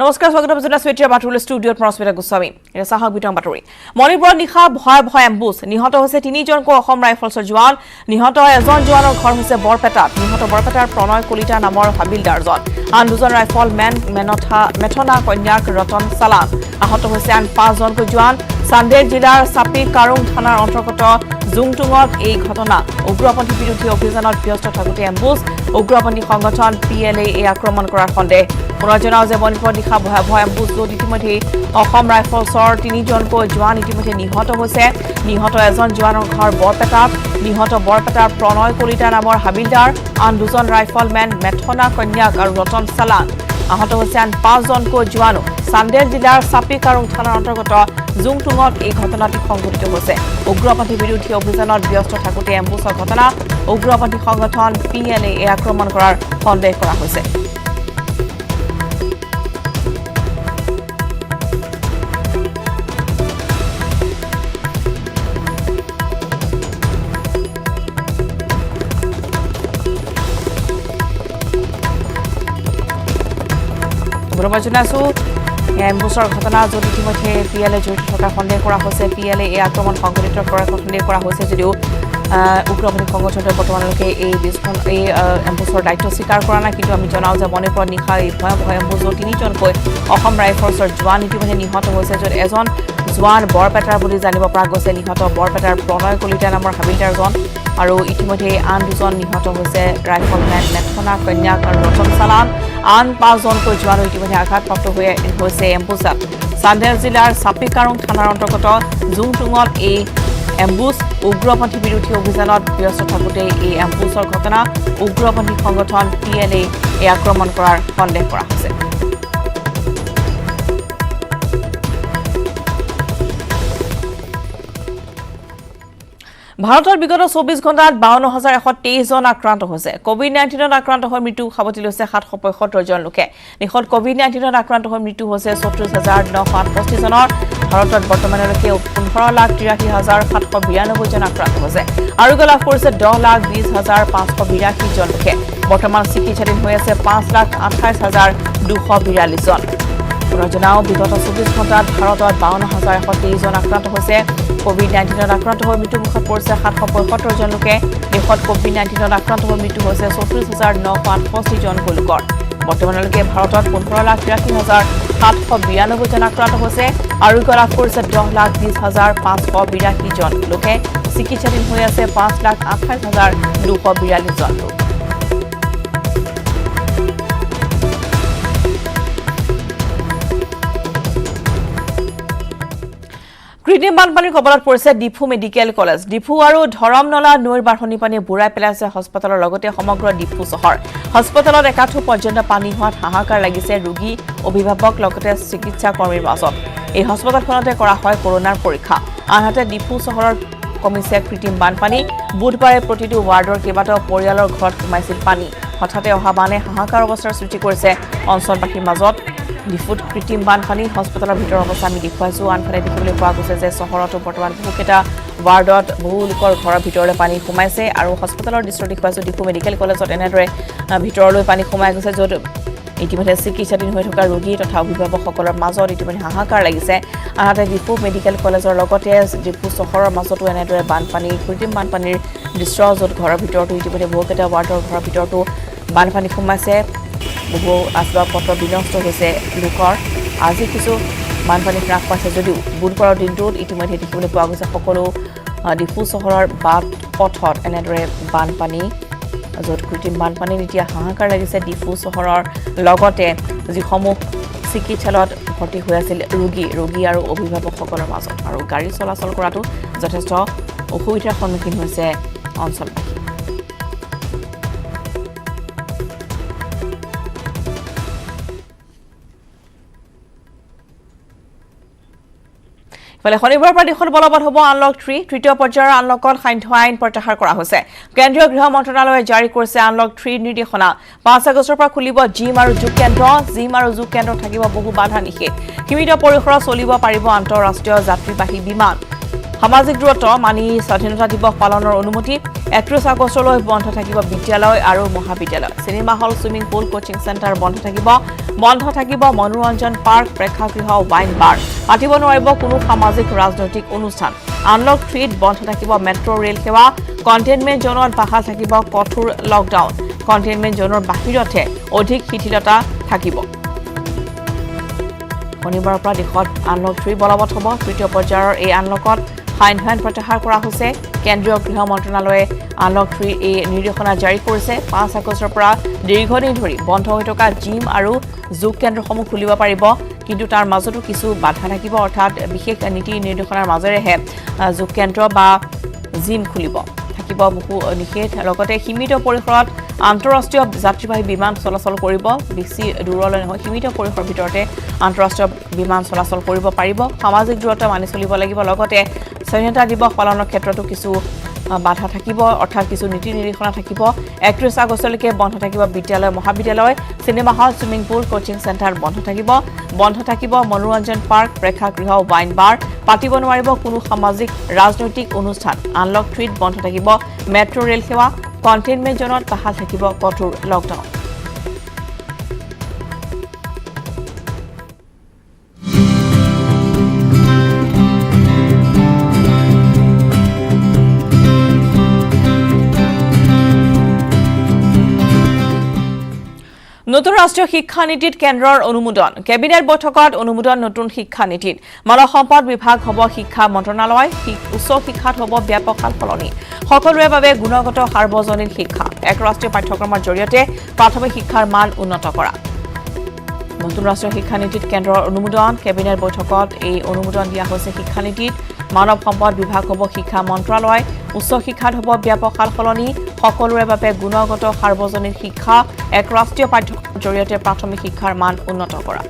নমস্কাৰ স্বাগতম জনাইছো এতিয়া বাতৰি ষ্টুডিঅ'ত প্ৰস্মিতা গোস্বামী এটা সাহস বিতং বাতৰি মণিপুৰৰ নিশা ভয়াবহ এম্বুছ নিহত হৈছে তিনিজনকৈ অসম ৰাইফলছৰ জোৱান নিহত এজন জোৱানৰ ঘৰ হৈছে বৰপেটাত নিহত বৰপেটাৰ প্ৰণয় কলিতা নামৰ হাবিলদাৰজন আন দুজন ৰাইফল মেথনা কন্যাক ৰতন চালান আহত হৈছে আন পাঁচজনকৈ জোৱান চান্দেৰ জিলাৰ চাপি কাৰুং থানাৰ অন্তৰ্গত জুংটুঙত এই ঘটনা উগ্ৰপন্থী বিৰোধী অভিযানত ব্যস্ত থাকোতে এম্বুছ উগ্ৰপন্থী সংগঠন PLA এই আক্ৰমণ কৰাৰ সন্দেহ পুনৰ জনাও যে মণিপুৰৰ নিশা ভয়াবহ এম্বুছ য'ত ইতিমধ্যে অসম ৰাইফলছৰ তিনিজনকৈ জোৱান ইতিমধ্যে নিহত হৈছে নিহত এজন জোৱানৰ ঘৰ বৰপেটাত নিহত বৰপেটাৰ প্ৰণয় কলিতা নামৰ হাবিলদাৰ আন দুজন ৰাইফলমেন মেথনা কন্যাক আৰু ৰতন চালান আহত হৈছে আন পাঁচজনকৈ জোৱানো চান্দেৰ জিলাৰ চাপি কাৰুং থানাৰ অন্তৰ্গত জুংটুঙত এই ঘটনাটি সংঘটিত হৈছে উগ্ৰপন্থী বিৰোধী অভিযানত ব্যস্ত থাকোতে এম্বুছৰ ঘটনা উগ্ৰপন্থী সংগঠন PLA এই আক্ৰমণ কৰাৰ সন্দেহ কৰা হৈছে জনাইছো এম্বুছৰ ঘটনা য'ত ইতিমধ্যে PLA জড়িত থকাৰ সন্দেহ কৰা হৈছে PLA এই আক্ৰমণ সংঘটিত কৰাৰ সন্দেহ কৰা হৈছে যদিও উগ্ৰপন্থী সংগঠনে বৰ্তমানলৈকে এই এম্বুছৰ দায়িত্ব স্বীকাৰ কৰা নাই কিন্তু আমি জনাওঁ যে মণিপুৰৰ নিশা এই ভয়াবহ এম্বুছৰ তিনিজনকৈ অসম ৰাইফলছৰ জোৱান ইতিমধ্যে নিহত হৈছে য'ত এজন জোৱান বৰপেটাৰ বুলি জানিব পৰা গৈছে নিহত বৰপেটাৰ প্ৰণয় কলিতা নামৰ হাবিলদাৰজন আৰু ইতিমধ্যে আন দুজন নিহত হৈছে ৰাইফলমেন মেথনা কন্যাক আৰু ৰতন চালান আন পাঁচজনকৈ জোৱানো ইতিমধ্যে আঘাতপ্ৰাপ্ত হৈছে এম্বুছত চান্দেৰ জিলাৰ চাপি কাৰুং থানাৰ অন্তৰ্গত জুংটুঙত এই এম্বুছ উগ্ৰপন্থী বিৰোধী অভিযানত ব্যস্ত থাকোতে এই এম্বুছৰ ঘটনা উগ্ৰপন্থী সংগঠন PLA এই আক্ৰমণ কৰাৰ সন্দেহ কৰা হৈছে ভাৰতৰ বিগত 24 ঘণ্টাত 52,123 জন আক্ৰান্ত হৈছে কোভিড-19ত আক্ৰান্ত হৈ মৃত্যু সাৱটি লৈছে 775 জন লোকে দেশত কোভিড-19ত আক্ৰান্ত হৈ মৃত্যু হৈছে 34,968 জনৰ ভাৰতত বৰ্তমানলৈকে 15,83,792 জন আক্ৰান্ত হৈছে আৰোগ্য লাভ কৰিছে 10,20,582 জন লোকে বৰ্তমান চিকিৎসাধীন হৈ আছে 5,28,242 জন জনাও বিগত 24 ঘণ্টাত ভাৰতত 52,123 জন আক্ৰান্ত হৈছে কোভিড-19ত আক্ৰান্ত হৈ মৃত্যুমুখত পৰিছে 775 জন লোকে দেশত কোভিড-19ত আক্ৰান্ত হৈ মৃত্যু হৈছে 34,968 জন লোকৰ বৰ্তমানলৈকে ভাৰতত 15,83,792 জন আক্ৰান্ত হৈছে আৰোগ্য লাভ কৰিছে 10,20,582 জন লোকে চিকিৎসাধীন হৈ আছে 5,28,242 জন লোক কৃত্ৰিম বানপানীৰ কবলত পৰিছে ডিফু মেডিকেল কলেজ ডিফু আৰু ধৰমনলা নৈৰ বাঢ়নি পানীয়ে বুৰাই পেলাইছে হস্পিটেলৰ লগতে সমগ্ৰ ডিফু চহৰ হস্পিটেলত একাঠু পৰ্যন্ত পানী হোৱাত হাহাকাৰ লাগিছে ৰোগী অভিভাৱক লগতে চিকিৎসা কৰ্মীৰ মাজত এই হস্পিটেলখনতে কৰা হয় কৰোনাৰ পৰীক্ষা আনহাতে ডিফু চহৰৰ কমিছে কৃত্ৰিম বানপানী বুধবাৰে প্ৰতিটো ৱাৰ্ডৰ কেইবাটাও পৰিয়ালৰ ঘৰত সোমাইছিল পানী হঠাতে অহা বানে হাহাকাৰ অৱস্থাৰ সৃষ্টি কৰিছে অঞ্চলবাসীৰ মাজত ডিফুত কৃত্ৰিম বানপানী হস্পিটেলৰ ভিতৰৰ অৱস্থা আমি দেখুৱাইছো আনফালে দেখিবলৈ পোৱা গৈছে যে চহৰতো বৰ্তমান বহুকেইটা ৱাৰ্ডত বহু লোকৰ ঘৰৰ ভিতৰলৈ পানী সোমাইছে আৰু হস্পিটেলৰ দৃশ্য দেখুৱাইছো ডিফু মেডিকেল কলেজত এনেদৰে ভিতৰলৈ পানী সোমাই গৈছে য'ত ইতিমধ্যে চিকিৎসাধীন হৈ থকা ৰোগী তথা অভিভাৱকসকলৰ মাজত ইতিমধ্যে হাহাকাৰ লাগিছে আনহাতে ডিফু মেডিকেল কলেজৰ লগতে ডিফু চহৰৰ মাজতো এনেদৰে বানপানী কৃত্ৰিম বানপানীৰ দৃশ্য য'ত ঘৰৰ ভিতৰতো ইতিমধ্যে বহুকেইটা ৱাৰ্ডৰ ঘৰৰ ভিতৰতো বানপানী সোমাইছে বহু আচবাব পত্ৰ বিনষ্ট হৈছে লোকৰ আজি কিছু বানপানী হ্ৰাস পাইছে যদিও বুধবাৰৰ দিনটোত ইতিমধ্যে দেখিবলৈ পোৱা গৈছে সকলো ডিফু চহৰৰ বাট পথত এনেদৰে বানপানী য'ত কৃত্ৰিম বানপানীত এতিয়া হাহাকাৰ লাগিছে ডিফু চহৰৰ লগতে যিসমূহ চিকিৎসালয়ত ভৰ্তি হৈ আছিল ৰোগী আৰু অভিভাৱকসকলৰ মাজত আৰু গাড়ী চলাচল কৰাটো যথেষ্ট অসুবিধাৰ সন্মুখীন হৈছে অঞ্চলবাসী ফলে শনিবাৰৰ পৰা দেশত বলবৎ হ'ব আনলক 3 তৃতীয় পৰ্যায়ৰ আনলকত সান্ধ্য আইন প্ৰত্যাহাৰ কৰা হৈছে কেন্দ্ৰীয় গৃহ মন্ত্ৰালয়ে জাৰি কৰিছে আনলক 3 নিৰ্দেশনা 5 আগষ্টৰ পৰা খুলিব জিম আৰু যোগ কেন্দ্ৰ থাকিব বহু বাধা নিষেধ সীমিত পৰিসৰত চলিব পাৰিব আন্তঃৰাষ্ট্ৰীয় যাত্ৰীবাহী বিমান সামাজিক দূৰত্ব মানি স্বাধীনতা দিৱস পালনৰ অনুমতি 31 আগষ্টলৈ বন্ধ থাকিব বিদ্যালয় আৰু মহাবিদ্যালয় cinema hall swimming pool coaching centre বন্ধ থাকিব মনোৰঞ্জন পাৰ্ক প্ৰেক্ষাগৃহ ওয়াইন বাৰ পাতিব নোৱাৰিব কোনো সামাজিক ৰাজনৈতিক অনুষ্ঠান আনলক 3 বন্ধ থাকিব মেট্ৰো ৰেল সেৱা কন্টেইনমেন্ট জোনত বাহাল থাকিব কঠোৰ লকডাউন কন্টেইনমেন্ট জোনৰ বাহিৰতে অধিক শিথিলতা থাকিব শনিবাৰৰ পৰা দেশত আনলক 3 বলবৎ হ'ব তৃতীয় পৰ্যায়ৰ এই আনলকত ফাইন প্ৰত্যাহাৰ কৰা হৈছে কেন্দ্ৰীয় গৃহ মন্ত্ৰণালয়ে আনলক 3 এই নিৰ্দেশনা জাৰি কৰিছে 5 আগষ্টৰ পৰা দীৰ্ঘদিন ধৰি বন্ধ হৈ থকা জিম আৰু যোগ কেন্দ্ৰসমূহ খুলিব পাৰিব কিন্তু তাৰ মাজতো কিছু বাধা থাকিব অৰ্থাৎ বিশেষ নীতি নিৰ্দেশনাৰ মাজেৰেহে যোগ কেন্দ্ৰ বা জিম খুলিব থাকিব বহু নিষেধ লগতে সীমিত পৰিসৰত আন্তঃৰাষ্ট্ৰীয় যাত্ৰীবাহী বিমান চলাচল কৰিব বেছি দূৰলৈ নহয় সীমিত পৰিসৰৰ ভিতৰতে আন্তঃৰাষ্ট্ৰীয় বিমান চলাচল কৰিব পাৰিব সামাজিক দূৰত্ব মানি চলিব লাগিব লগতে স্বাধীনতা দিৱস পালনৰ ক্ষেত্ৰতো কিছু বাধা থাকিব অৰ্থাৎ কিছু নীতি নিৰ্দেশনা থাকিব 31 আগষ্টলৈকে বন্ধ থাকিব বিদ্যালয় মহাবিদ্যালয় cinema hall swimming pool coaching centre বন্ধ থাকিব মনোৰঞ্জন পাৰ্ক প্ৰেক্ষাগৃহ ওয়াইন বাৰ পাতিব নোৱাৰিব কোনো সামাজিক ৰাজনৈতিক অনুষ্ঠান আনলক 3 বন্ধ থাকিব মেট্ৰো ৰেল সেৱা কন্টেইনমেন্ট জোনত বাহাল থাকিব কঠোৰ লকডাউন নতুন ৰাষ্ট্ৰীয় শিক্ষা নীতিত কেন্দ্ৰৰ অনুমোদন কেবিনেট বৈঠকত অনুমোদন নতুন শিক্ষা নীতিত মানৱ সম্পদ বিভাগ হ'ব শিক্ষা মন্ত্ৰণালয় উচ্চ শিক্ষাত হ'ব ব্যাপক সালসলনি সকলোৰে বাবে গুণগত সাৰ্বজনীন শিক্ষা এক ৰাষ্ট্ৰীয় পাঠ্যক্ৰমৰ জৰিয়তে প্ৰাথমিক শিক্ষাৰ মান উন্নত কৰা নতুন ৰাষ্ট্ৰীয় শিক্ষা নীতিত কেন্দ্ৰৰ অনুমোদন কেবিনেট বৈঠকত এই অনুমোদন দিয়া হৈছে শিক্ষা নীতিত মানৱ সম্পদ বিভাগ হ'ব শিক্ষা মন্ত্ৰালয় উচ্চ শিক্ষাত হ'ব ব্যাপক সালসলনি সকলোৰে বাবে গুণগত সাৰ্বজনীন শিক্ষা এক ৰাষ্ট্ৰীয় পাঠ্যক্ৰমৰ জৰিয়তে প্ৰাথমিক শিক্ষাৰ মান উন্নত কৰা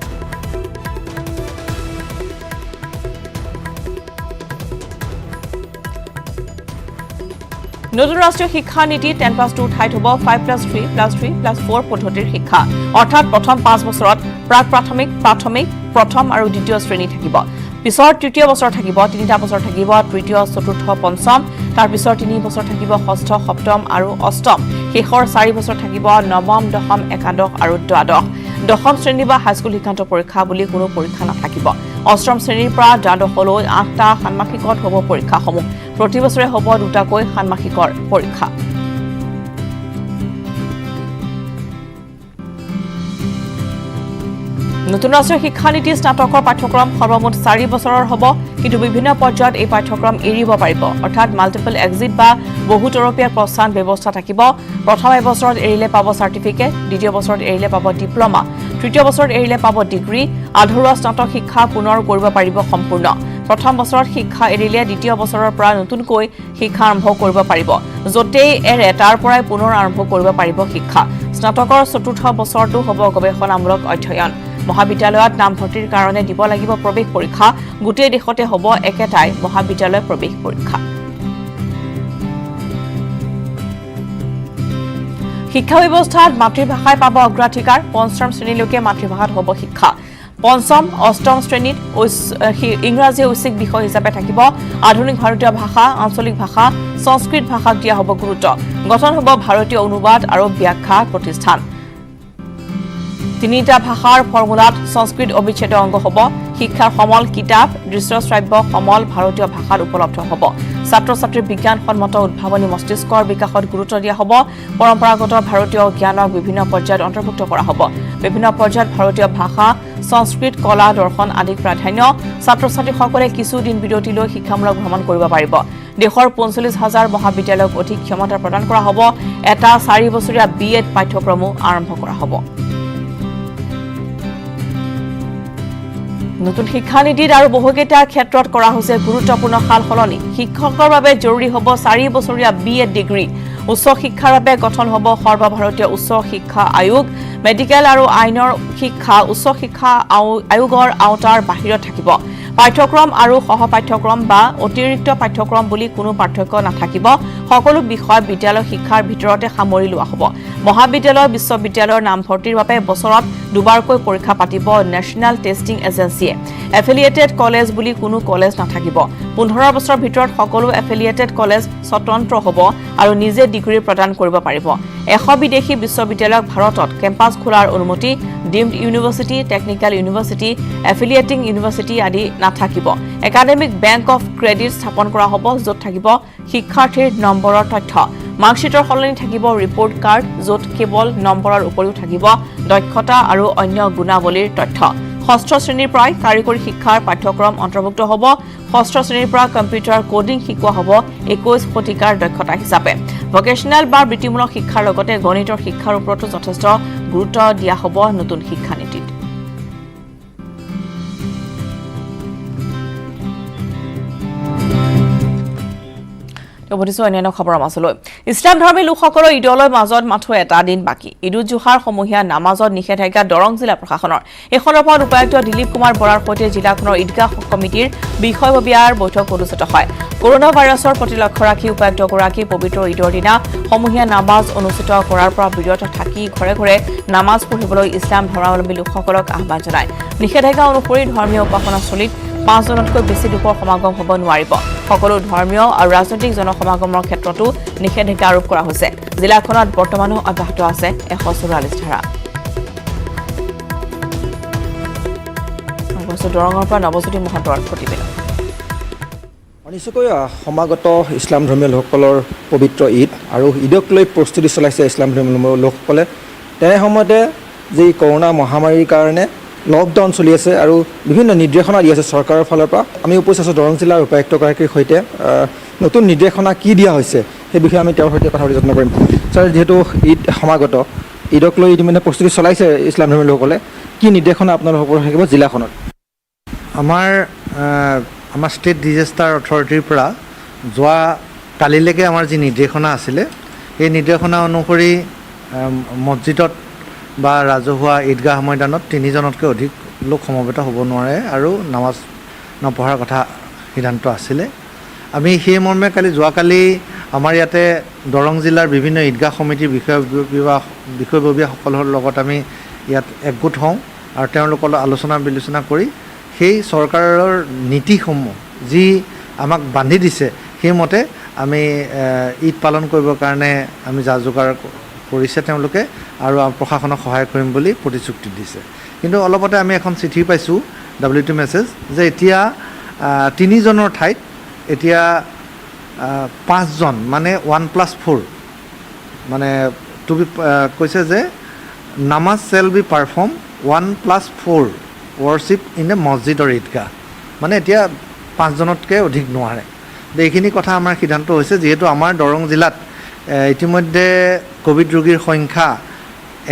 নতুন ৰাষ্ট্ৰীয় শিক্ষা নীতি 10+2 ঠাইত হ'ব 5+3+3+4 পদ্ধতিৰ শিক্ষা অৰ্থাৎ প্ৰথম 5 বছৰত প্ৰাক প্ৰাথমিক প্ৰথম আৰু দ্বিতীয় শ্ৰেণী থাকিব পিছৰ তৃতীয় বছৰ থাকিব 3টা বছৰ থাকিব তৃতীয় চতুৰ্থ পঞ্চম তাৰ পিছৰ 3 বছৰ থাকিব ষষ্ঠ সপ্তম আৰু অষ্টম শেষৰ 4 বছৰ থাকিব নৱম দশম একাদশ আৰু দ্বাদশ দশম শ্ৰেণী বা হাইস্কুল শিক্ষান্ত পৰীক্ষা বুলি কোনো পৰীক্ষা নাথাকিব অষ্টম শ্ৰেণীৰ পৰা দ্বাদশলৈ 8টা ষান্মাসিকত হ'ব পৰীক্ষাসমূহ প্ৰতি বছৰে হ'ব 2টাকৈ ষান্মাসিকৰ পৰীক্ষা নতুন ৰাষ্ট্ৰীয় শিক্ষা নীতি স্নাতকৰ পাঠ্যক্ৰম সৰ্বমুঠ 4 বছৰৰ হ'ব কিন্তু বিভিন্ন পৰ্যায়ত এই পাঠ্যক্ৰম এৰিব পাৰিব অৰ্থাৎ মাল্টিপল এক্সিট বা বহুতৰপীয়া প্ৰস্থান ব্যৱস্থা থাকিব প্ৰথম এবছৰত এৰিলে পাব সাৰ্টিফিকেট দ্বিতীয় বছৰত এৰিলে পাব ডিপ্লোমা তৃতীয় বছৰত এৰিলে পাব ডিগ্ৰী আধৰুৱা স্নাতক শিক্ষা পুনৰ কৰিব পাৰিব সম্পূৰ্ণ প্ৰথম বছৰত শিক্ষা এৰিলে দ্বিতীয় বছৰৰ পৰা নতুনকৈ শিক্ষা আৰম্ভ কৰিব পাৰিব যতেই এৰে তাৰ পৰাই পুনৰ আৰম্ভ কৰিব পাৰিব শিক্ষা স্নাতকৰ চতুৰ্থ বছৰটো হ'ব গৱেষণামূলক অধ্যয়ন মহাবিদ্যালয়ত নামভৰ্তিৰ কাৰণে দিব লাগিব প্ৰৱেশ পৰীক্ষা গোটেই দেশতে হ'ব একেটাই মহাবিদ্যালয় প্ৰৱেশ পৰীক্ষা শিক্ষা ব্যৱস্থাত মাতৃভাষাই পাব অগ্ৰাধিকাৰ পঞ্চম শ্ৰেণীলৈকে মাতৃভাষাত হ'ব শিক্ষা পঞ্চম অষ্টম শ্ৰেণীত ইংৰাজী ঐচ্ছিক বিষয় হিচাপে থাকিব আধুনিক ভাৰতীয় ভাষা আঞ্চলিক ভাষা সংস্কৃত ভাষাক দিয়া হ'ব গুৰুত্ব গঠন হ'ব ভাৰতীয় অনুবাদ আৰু ব্যাখ্যা প্ৰতিষ্ঠান তিনিটা ভাষাৰ ফৰ্মুলাত সংস্কৃত অবিচ্ছেদ্য অংগ হ'ব শিক্ষাৰ সমল কিতাপ দৃশ্য শ্ৰাব্য সমল ভাৰতীয় ভাষাত উপলব্ধ হ'ব ছাত্ৰ ছাত্ৰীৰ বিজ্ঞানসন্মত উদ্ভাৱনী মস্তিষ্কৰ বিকাশত গুৰুত্ব দিয়া হ'ব পৰম্পৰাগত ভাৰতীয় জ্ঞানক বিভিন্ন পৰ্যায়ত অন্তৰ্ভুক্ত কৰা হ'ব বিভিন্ন পৰ্যায়ত ভাৰতীয় ভাষা সংস্কৃত কলা দৰ্শন আদিক প্ৰাধান্য ছাত্ৰ ছাত্ৰীসকলে কিছুদিন বিৰতি লৈ শিক্ষামূলক ভ্ৰমণ কৰিব পাৰিব দেশৰ 45,000 মহাবিদ্যালয়ক অধিক ক্ষমতা প্ৰদান কৰা হ'ব এটা 4 বছৰীয়া বিএড পাঠ্যক্ৰমো আৰম্ভ কৰা হ'ব নতুন শিক্ষা নীতিত আৰু বহুকেইটা ক্ষেত্ৰত কৰা হৈছে গুৰুত্বপূৰ্ণ সালসলনি শিক্ষকৰ বাবে জৰুৰী হ'ব 4 বছৰীয়া বিএড ডিগ্ৰী উচ্চ শিক্ষাৰ বাবে গঠন হ'ব সৰ্বভাৰতীয় উচ্চ শিক্ষা আয়োগ মেডিকেল আৰু আইনৰ শিক্ষা উচ্চ শিক্ষা আয়োগৰ আওতাৰ বাহিৰত থাকিব পাঠ্যক্ৰম আৰু সহপাঠ্যক্ৰম বা অতিৰিক্ত পাঠ্যক্ৰম বুলি কোনো পাৰ্থক্য নাথাকিব সকলো বিষয় বিদ্যালয় শিক্ষাৰ ভিতৰতে সামৰি লোৱা হ'ব মহাবিদ্যালয় বিশ্ববিদ্যালয়ৰ নামভৰ্তিৰ বাবে বছৰত দুবাৰকৈ পৰীক্ষা পাতিব নেশ্যনেল টেষ্টিং এজেন্সিয়ে এফিলিয়েটেড কলেজ বুলি কোনো কলেজ নাথাকিব 15 বছৰৰ ভিতৰত সকলো এফিলিয়েটেড কলেজ স্বতন্ত্ৰ হ'ব আৰু নিজে ডিগ্ৰী প্ৰদান কৰিব পাৰিব 100 বিদেশী বিশ্ববিদ্যালয়ক ভাৰতত কেম্পাছ খোলাৰ অনুমতি deemed university technical university affiliating university আদি নাথাকিব একাডেমিক বেংক অফ ক্ৰেডিট স্থাপন কৰা হ'ব য'ত থাকিব শিক্ষাৰ্থীৰ নম্বৰৰ তথ্য মাৰ্কশ্বিটৰ সলনি থাকিব ৰিপৰ্ট কাৰ্ড য'ত কেৱল নম্বৰৰ উপৰিও থাকিব দক্ষতা আৰু অন্য গুণাৱলীৰ তথ্য ষষ্ঠ শ্ৰেণীৰ পৰাই কাৰিকৰী শিক্ষাৰ পাঠ্যক্ৰম অন্তৰ্ভুক্ত হ'ব ষষ্ঠ শ্ৰেণীৰ পৰা কম্পিউটাৰ কোডিং শিকোৱা হ'ব 21 শতিকাৰ দক্ষতা হিচাপে ভকেশনাল বা বৃত্তিমূলক শিক্ষাৰ লগতে গণিতৰ শিক্ষাৰ ওপৰতো যথেষ্ট গুৰুত্ব দিয়া হ'ব নতুন শিক্ষা নীতিত অন্যান্য খবৰ মাছলৈ ইছলাম ধৰ্মী লোকসকলৰ ঈদলৈ মাজত মাথো এটা দিন বাকী ঈদুল জুহাৰ সমূহীয়া নামাজত নিষেধাজ্ঞা দৰং জিলা প্ৰশাসনৰ এই সন্দৰ্ভত উপায়ুক্ত দিলীপ কুমাৰ বৰাৰ সৈতে জিলাখনৰ ঈদগাহ কমিটিৰ বিষয়ববীয়াৰ বৈঠক অনুষ্ঠিত হয় কৰোনা ভাইৰাছৰ প্ৰতি লক্ষ্য ৰাখি উপায়ুক্তগৰাকী পবিত্ৰ ঈদৰ দিনা সমূহীয়া নামাজ অনুষ্ঠিত কৰাৰ পৰা বিৰত থাকি ঘৰে ঘৰে নামাজ পঢ়িবলৈ ইছলাম ধৰ্মাৱলম্বী লোকসকলক আহ্বান জনায় নিষেধাজ্ঞা অনুসৰি ধৰ্মীয় উপাসনাস্থলীত 5 জনতকৈ বেছি লোকৰ সমাগম হ'ব নোৱাৰিব সকলো ধৰ্মীয় আৰু ৰাজনৈতিক জনসমাগমৰ ক্ষেত্ৰতো নিষেধাজ্ঞা আৰোপ কৰা হৈছে জিলাখনত বৰ্তমানো অব্যাহত আছে 144 ধাৰা দৰঙৰ পৰা নৱজ্যোতি মহন্তৰ প্ৰতিবেদন নিশ্চয়কৈ সমাগত ইছলাম ধৰ্মীয় লোকসকলৰ পবিত্ৰ ঈদ আৰু ঈদক লৈ প্ৰস্তুতি চলাইছে ইছলাম ধৰ্মীয় লোকসকলে তেনে সময়তে যি কৰোনা মহামাৰীৰ কাৰণে লকডাউন চলি আছে আৰু বিভিন্ন নিৰ্দেশনা দি আছে চৰকাৰৰ ফালৰ পৰা আমি উপস্থিত আছোঁ দৰং জিলাৰ উপায়ুক্তগৰাকীৰ সৈতে নতুন নিৰ্দেশনা কি দিয়া হৈছে সেই বিষয়ে আমি তেওঁৰ সৈতে কথা পাতি যত্ন কৰিম ছাৰ যিহেতু ঈদ সমাগত ঈদক লৈ ইতিমধ্যে প্ৰস্তুতি চলাইছে ইছলাম ধৰ্মীয় লোকসকলে কি নিৰ্দেশনা আপোনালোকৰ থাকিব জিলাখনত আমাৰ ষ্টেট ডিজাষ্টাৰ অথৰিটিৰ পৰা যোৱা কালিলৈকে আমাৰ যি নিৰ্দেশনা আছিলে এই নিৰ্দেশনা অনুসৰি মছজিদত বা ৰাজহুৱা ঈদগাহ ময়দানত 3 জনতকৈ অধিক লোক সমবেত হ'ব নোৱাৰে আৰু নামাজ নপঢ়াৰ কথা সিদ্ধান্ত আছিলে আমি সেই মৰ্মে যোৱাকালি আমাৰ ইয়াতে দৰং জিলাৰ বিভিন্ন ঈদগাহ সমিতিৰ বিষয়ববীয়াসকলৰ লগত আমি ইয়াত একগোট হওঁ আৰু তেওঁলোকৰ আলোচনা বিলোচনা কৰি সেই চৰকাৰৰ নীতিসমূহ যি আমাক বান্ধি দিছে সেইমতে আমি ঈদ পালন কৰিবৰ কাৰণে আমি যা যোগাৰ কৰিছে তেওঁলোকে আৰু প্ৰশাসনক সহায় কৰিম বুলি প্ৰতিশ্ৰুতি দিছে কিন্তু অলপতে আমি এখন চিঠি পাইছোঁ WT মেছেজ যে এতিয়া 3 জনৰ ঠাইত এতিয়া 5 জন মানে 1+4 মানে টু বি কৈছে যে নামাজ shall be perform 1+4 worship in a মছজিদ অৰ ঈদগাহ মানে এতিয়া 5 জনতকৈ অধিক নোৱাৰে এইখিনি কথা আমাৰ সিদ্ধান্ত হৈছে যিহেতু আমাৰ দৰং জিলাত ইতিমধ্যে কোভিড ৰোগীৰ সংখ্যা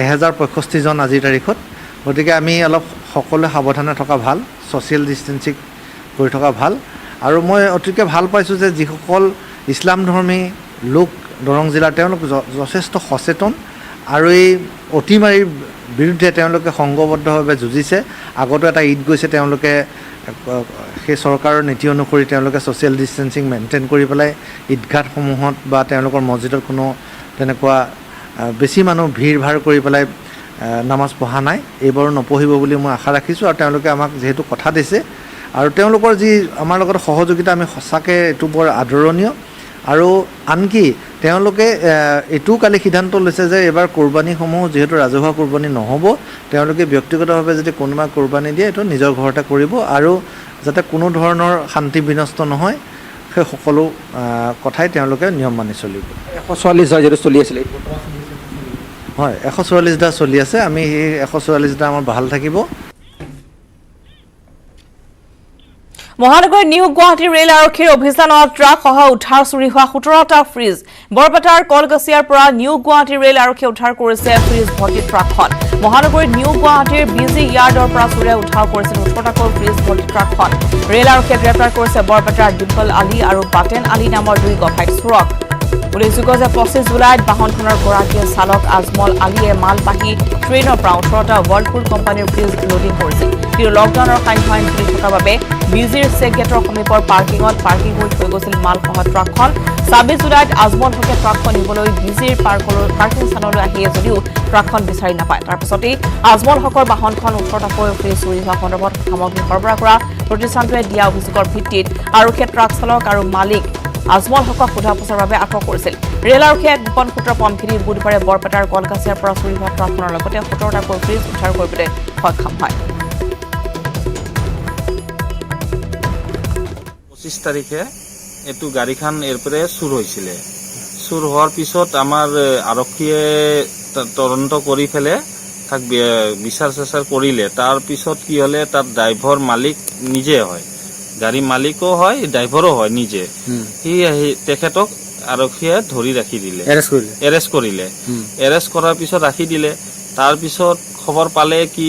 1065 জন আজিৰ তাৰিখত গতিকে আমি অলপ সকলোৱে সাৱধানে থকা ভাল ছ'চিয়েল ডিষ্টেঞ্চিং কৰি থকা ভাল আৰু মই অতিকৈ ভাল পাইছোঁ যে যিসকল ইছলাম ধৰ্মী লোক দৰং জিলাৰ তেওঁলোক যথেষ্ট সচেতন আৰু এই অতিমাৰীৰ বিৰুদ্ধে তেওঁলোকে সংঘবদ্ধভাৱে যুঁজিছে আগতো এটা ঈদ গৈছে তেওঁলোকে সেই চৰকাৰৰ নীতি অনুসৰি তেওঁলোকে ছ'চিয়েল ডিষ্টেঞ্চিং মেইনটেইন কৰি পেলাই ঈদগাহসমূহত বা তেওঁলোকৰ মছজিদত কোনো তেনেকুৱা বেছি মানুহ ভিৰ ভাৰ কৰি পেলাই নামাজ পঢ়া নাই এইবাৰো নপঢ়িব বুলি মই আশা ৰাখিছোঁ আৰু তেওঁলোকে আমাক যিহেতু কথা দিছে আৰু তেওঁলোকৰ যি আমাৰ লগত সহযোগিতা আমি সঁচাকৈ এইটো বৰ আদৰণীয় আৰু আনকি তেওঁলোকে এইটো কালি সিদ্ধান্ত লৈছে যে এবাৰ কোৰবানীসমূহ যিহেতু ৰাজহুৱা কোৰবানী নহ'ব তেওঁলোকে ব্যক্তিগতভাৱে যদি কোনোবা কোৰবানী দিয়ে এইটো নিজৰ ঘৰতে কৰিব আৰু যাতে কোনো ধৰণৰ শান্তি বিনষ্ট নহয় সেই সকলো কথাই তেওঁলোকে নিয়ম মানি চলিব 144 যেটো চলি আছিলে হয় 144টা চলি আছে আমি এই 144টা আমাৰ ভাল থাকিব মহানগৰ নিউ গুৱাহাটী ৰেল আৰক্ষীৰ অভিযানত ট্ৰাক সহ উদ্ধাৰ চুৰি হোৱা 17টা ফ্ৰিজ বৰপেটাৰ কলগছিয়াৰ পৰা নিউ গুৱাহাটী ৰেল আৰক্ষীয়ে উদ্ধাৰ কৰিছে ফ্ৰিজ ভৰ্তি ট্ৰাকখন মহানগৰ নিউ গুৱাহাটীৰ বিজি ইয়াৰ্ডৰ পৰা চুৰে উদ্ধাৰ কৰিছে 18টাকৈ ফ্ৰিজ ভৰ্তি ট্ৰাকখন ৰেল আৰক্ষীয়ে গ্ৰেপ্তাৰ কৰিছে বৰপেটাৰ ডিম্পল আলী আৰু বাটেন আলী নামৰ 2 গভাই চোৰক উল্লেখযোগ্য যে 25 জুলাইত বাহনখনৰ গৰাকীয়ে চালক আজমল আলীয়ে মালবাহী ট্ৰেইনৰ পৰা 18টা ৱৰ্লপুল কোম্পানীৰ ফ্ৰিজ লোডিং কৰিছিল। কিন্তু লকডাউনৰ সান্ধ্য চলি থকাৰ বাবে বিজিৰ চেক গেটৰ সমীপৰ পাৰ্কিঙত পাৰ্কিং কৰি থৈ গৈছিল মালসহ ট্ৰাকখন। 26 জুলাইত আজমল হকে ট্ৰাকখন নিবলৈ বিজিৰ পাৰ্কিং স্থানলৈ আহিয়ে যদিও ট্ৰাকখন বিচাৰি নাপায়। তাৰ পিছতেই আজমল হকৰ বাহনখন 18টাকৈ ফ্ৰিজ চুৰি হোৱা সন্দৰ্ভত সামগ্ৰী সৰবৰাহ কৰা প্ৰতিষ্ঠানটোৱে দিয়া অভিযোগৰ ভিত্তিত আৰক্ষীয়ে ট্ৰাক চালক আৰু মালিক আজমল হকক সোধা পোছাৰ বাবে আটক কৰিছিল। ৰেল আৰক্ষীয়ে গোপন সূত্ৰৰ পমখেদি বুধবাৰে বৰপেটাৰ কলকাছিয়াৰ পৰা চুৰি হোৱা ট্ৰাকখনৰ লগতে 17টাকৈ ফ্ৰিজ উদ্ধাৰ কৰিবলৈ সক্ষম হয়। 25 তাৰিখে এইটো গাড়ীখন এৰপৰে চুৰ হৈছিলে। চুৰ হোৱাৰ পিছত আমাৰ আৰক্ষীয়ে তদন্ত কৰি ফেলে তাক বিচাৰ চেচাৰ কৰিলে। তাৰ পিছত কি হলে তাৰ ড্ৰাইভৰ মালিক নিজে হয়, গাড়ী মালিকো হয়, ড্ৰাইভৰো হয় নিজে। সি তেখেতক আৰক্ষীয়ে ধৰি ৰাখি দিলে, এৰেষ্ট কৰিলে। এৰেষ্ট কৰাৰ পিছত ৰাখি দিলে। তাৰ পিছত খবৰ পালে কি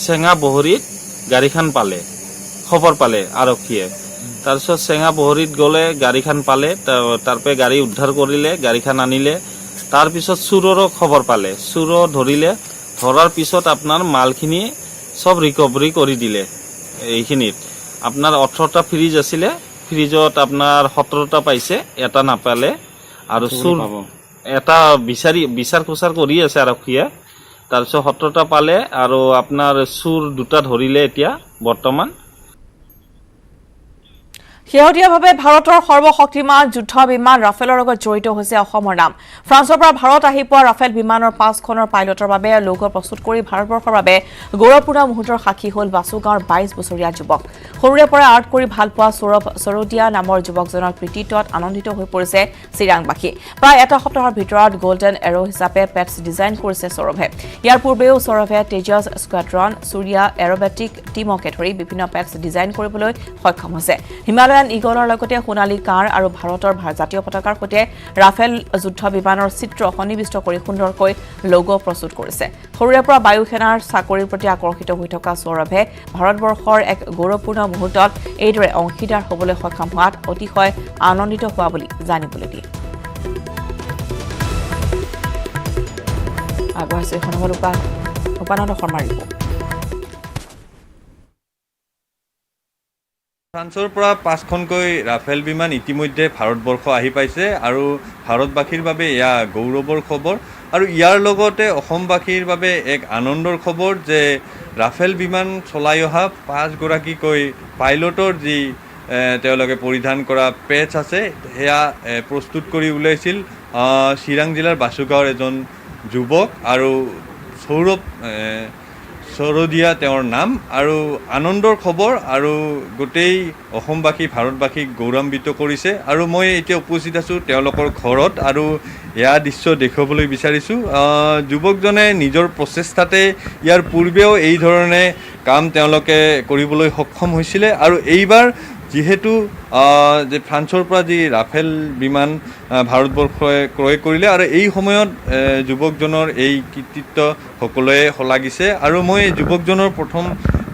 চেঙা বহৰীত গাড়ীখন পালে, খবৰ পালে আৰক্ষীয়ে। তাৰপিছত চেঙা বহৰীত গ'লে গাড়ীখন পালে, তাৰ পৰা গাড়ী উদ্ধাৰ কৰিলে, গাড়ীখন আনিলে। তাৰ পিছত চুৰৰো খবৰ পালে, চুৰো ধৰিলে। ধৰাৰ পিছত আপোনাৰ মালখিনি সব ৰিকভাৰী কৰি দিলে। এইখিনিত আপোনাৰ 18টা ফ্ৰিজ আছিলে, ফ্ৰিজত আপোনাৰ 17টা পাইছে, এটা নাপালে। আৰু চুৰ এটা বিচাৰ খোচাৰ কৰি আছে আৰক্ষীয়ে। তাৰপিছত 17টা পালে আৰু আপোনাৰ চুৰ 2টা ধৰিলে এতিয়া বৰ্তমান। শেহতীয়াভাৱে ভাৰতৰ সৰ্বশক্তিমান যুদ্ধ বিমান ৰাফেলৰ লগত জড়িত হৈছে অসমৰ নাম। ফ্ৰান্সৰ পৰা ভাৰত আহি পোৱা ৰাফেল বিমানৰ 5খনৰ পাইলটৰ বাবে লোগো প্ৰস্তুত কৰি ভাৰতবৰ্ষৰ বাবে গৌৰৱপূৰ্ণ মুহূৰ্তৰ সাক্ষী হ'ল বাছুগাঁৱৰ 22 বছৰীয়া যুৱক। সৰুৰে পৰা আৰ্ট কৰি ভাল পোৱা সৌৰভ সৰোদিয়া নামৰ যুৱকজনৰ কৃতিত্বত আনন্দিত হৈ পৰিছে চিৰাংবাসী। প্ৰায় এটা সপ্তাহৰ ভিতৰত গল্ডেন এৰো হিচাপে পেটছ ডিজাইন কৰিছে সৌৰভে। ইয়াৰ পূৰ্বেও সৌৰভে তেজছ স্কোৱাড্ৰন, সূৰ্যা এৰোবেটিক টিমকে ধৰি বিভিন্ন পেটছ ডিজাইন কৰিবলৈ সক্ষম হৈছে। হিমালয়ান ইগলৰ লগতে সোণালী কাৰ আৰু ভাৰতৰ জাতীয় পতাকাৰ সৈতে ৰাফেল যুদ্ধ বিমানৰ চিত্ৰ সন্নিৱিষ্ট কৰি সুন্দৰকৈ লোগো প্ৰস্তুত কৰিছে। সৰুৰে পৰা বায়ু সেনাৰ চাকৰিৰ প্ৰতি আকৰ্ষিত হৈ থকা সৌৰভে ভাৰতবৰ্ষৰ এক গৌৰৱপূৰ্ণ মুহূৰ্তত এইদৰে অংশীদাৰ হ'বলৈ সক্ষম হোৱাত অতিশয় আনন্দিত হোৱা বুলি জানিবলৈ দিয়ে। আগবঢ়াইছে এখন উপানন্দ শৰ্মাৰ ৰিপৰ্ট। ফ্ৰান্সৰ পৰা 5খনকৈ ৰাফেল বিমান ইতিমধ্যে ভাৰতবৰ্ষ আহি পাইছে আৰু ভাৰতবাসীৰ বাবে এয়া গৌৰৱৰ খবৰ। আৰু ইয়াৰ লগতে অসমবাসীৰ বাবে এক আনন্দৰ খবৰ যে ৰাফেল বিমান চলাই অহা 5গৰাকীকৈ পাইলটৰ যি তেওঁলোকে পৰিধান কৰা পেচ আছে সেয়া প্ৰস্তুত কৰি উলিয়াইছিল চিৰাং জিলাৰ বাছুগাঁৱৰ এজন যুৱক আৰু সৌৰভ সৰোদিয়া তেওঁৰ নাম। আৰু আনন্দৰ খবৰ আৰু গোটেই অসমবাসী ভাৰতবাসীক গৌৰৱান্বিত কৰিছে। আৰু মই এতিয়া উপস্থিত আছোঁ তেওঁলোকৰ ঘৰত আৰু এয়া দৃশ্য দেখুৱাবলৈ বিচাৰিছোঁ। যুৱকজনে নিজৰ প্ৰচেষ্টাতে ইয়াৰ পূৰ্বেও এই ধৰণে কাম তেওঁলোকে কৰিবলৈ সক্ষম হৈছিলে। আৰু এইবাৰ যিহেতু যে ফ্ৰান্সৰ পৰা যি ৰাফেল বিমান ভাৰতবৰ্ষই ক্ৰয় কৰিলে আৰু এই সময়ত যুৱকজনৰ এই কৃতিত্ব সকলোৱে শলাগিছে। আৰু মই যুৱকজনৰ প্ৰথম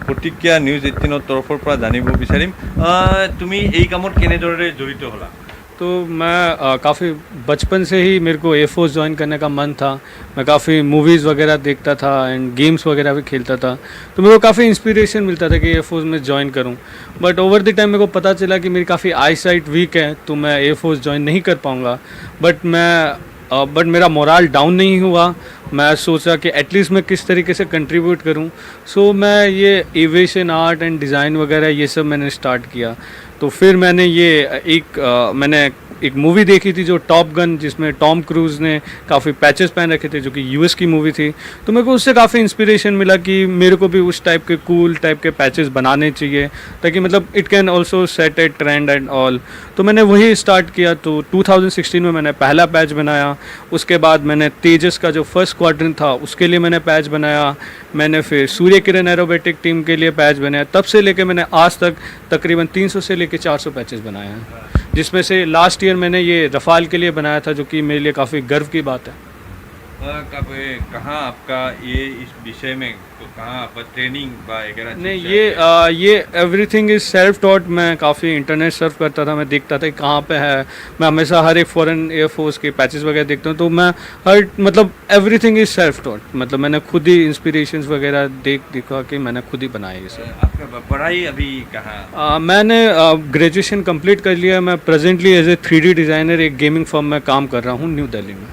প্ৰতিক্ৰিয়া নিউজ 18ৰ তৰফৰ পৰা জানিব বিচাৰিম, তুমি এই কামত কেনেদৰে জড়িত হ'লা? तो मैं काफ़ी बचपन से ही मेरे को एयरफोर्स ज्वाइन करने का मन था। मैं काफ़ी मूवीज़ वगैरह देखता था एंड गेम्स वगैरह भी खेलता था, तो मेरे को काफ़ी इंस्पिरेशन मिलता था कि एयरफोर्स में ज्वाइन करूं। बट ओवर द टाइम मेरे को पता चला कि मेरी काफ़ी आई साइट वीक है, तो मैं एयरफोर्स ज्वाइन नहीं कर पाऊँगा। बट मेरा मोराल डाउन नहीं हुआ। मैं सोचा कि एटलीस्ट मैं किस तरीके से कंट्रीब्यूट करूं। सो मैं ये एविएशन आर्ट एंड डिज़ाइन वगैरह ये सब मैंने स्टार्ट किया। तो फिर मैंने मैंने एक मूवी देखी थी जो टॉप गन, जिसमें टॉम क्रूज़ ने काफ़ी पैचेस पहन रखे थे, जो कि यूएस की मूवी थी। तो मेरे को उससे काफ़ी इंस्पिरेशन मिला कि मेरे को भी उस टाइप के कूल टाइप के पैचेस बनाने चाहिए, ताकि मतलब it can also set A trend and all. तो मैंने वही स्टार्ट किया। तो 2016 में मैंने पहला पैच बनाया। उसके बाद मैंने तेजस का जो फर्स्ट स्क्वाड्रन था उसके लिए मैंने पैच बनाया। मैंने फिर सूर्य किरण एरोबेटिक टीम के लिए पैच बनाया। तब से लेके मैंने आज तक तकरीबन 300 से लेके 400 पैचेस बनाए हैं, जिसमें से लास्ट ईयर मैंने ये रफाल के लिए बनाया था, जो कि मेरे लिए काफ़ी गर्व की बात है। कहाँ आपका ये इस विषय में कहाँ आपका ट्रेनिंग वगैरह? नहीं, ये एवरीथिंग इज सेल्फ टॉट। मैं काफ़ी इंटरनेट सर्फ करता था, मैं देखता था कि कहाँ पे है। मैं हमेशा हर एक फॉरेन एयरफोर्स के पैचेस वगैरह देखता हूँ, तो मैं हर मतलब एवरीथिंग इज सेल्फ टॉट। मतलब मैंने खुद ही इंस्पिरेशंस वगैरह देखा कि मैंने खुद ही बनाया ये सब। आपका पढ़ाई अभी कहाँ? मैंने ग्रेजुएशन कंप्लीट कर लिया। मैं presently as a 3D designer एक गेमिंग फर्म में काम कर रहा हूँ न्यू दिल्ली में।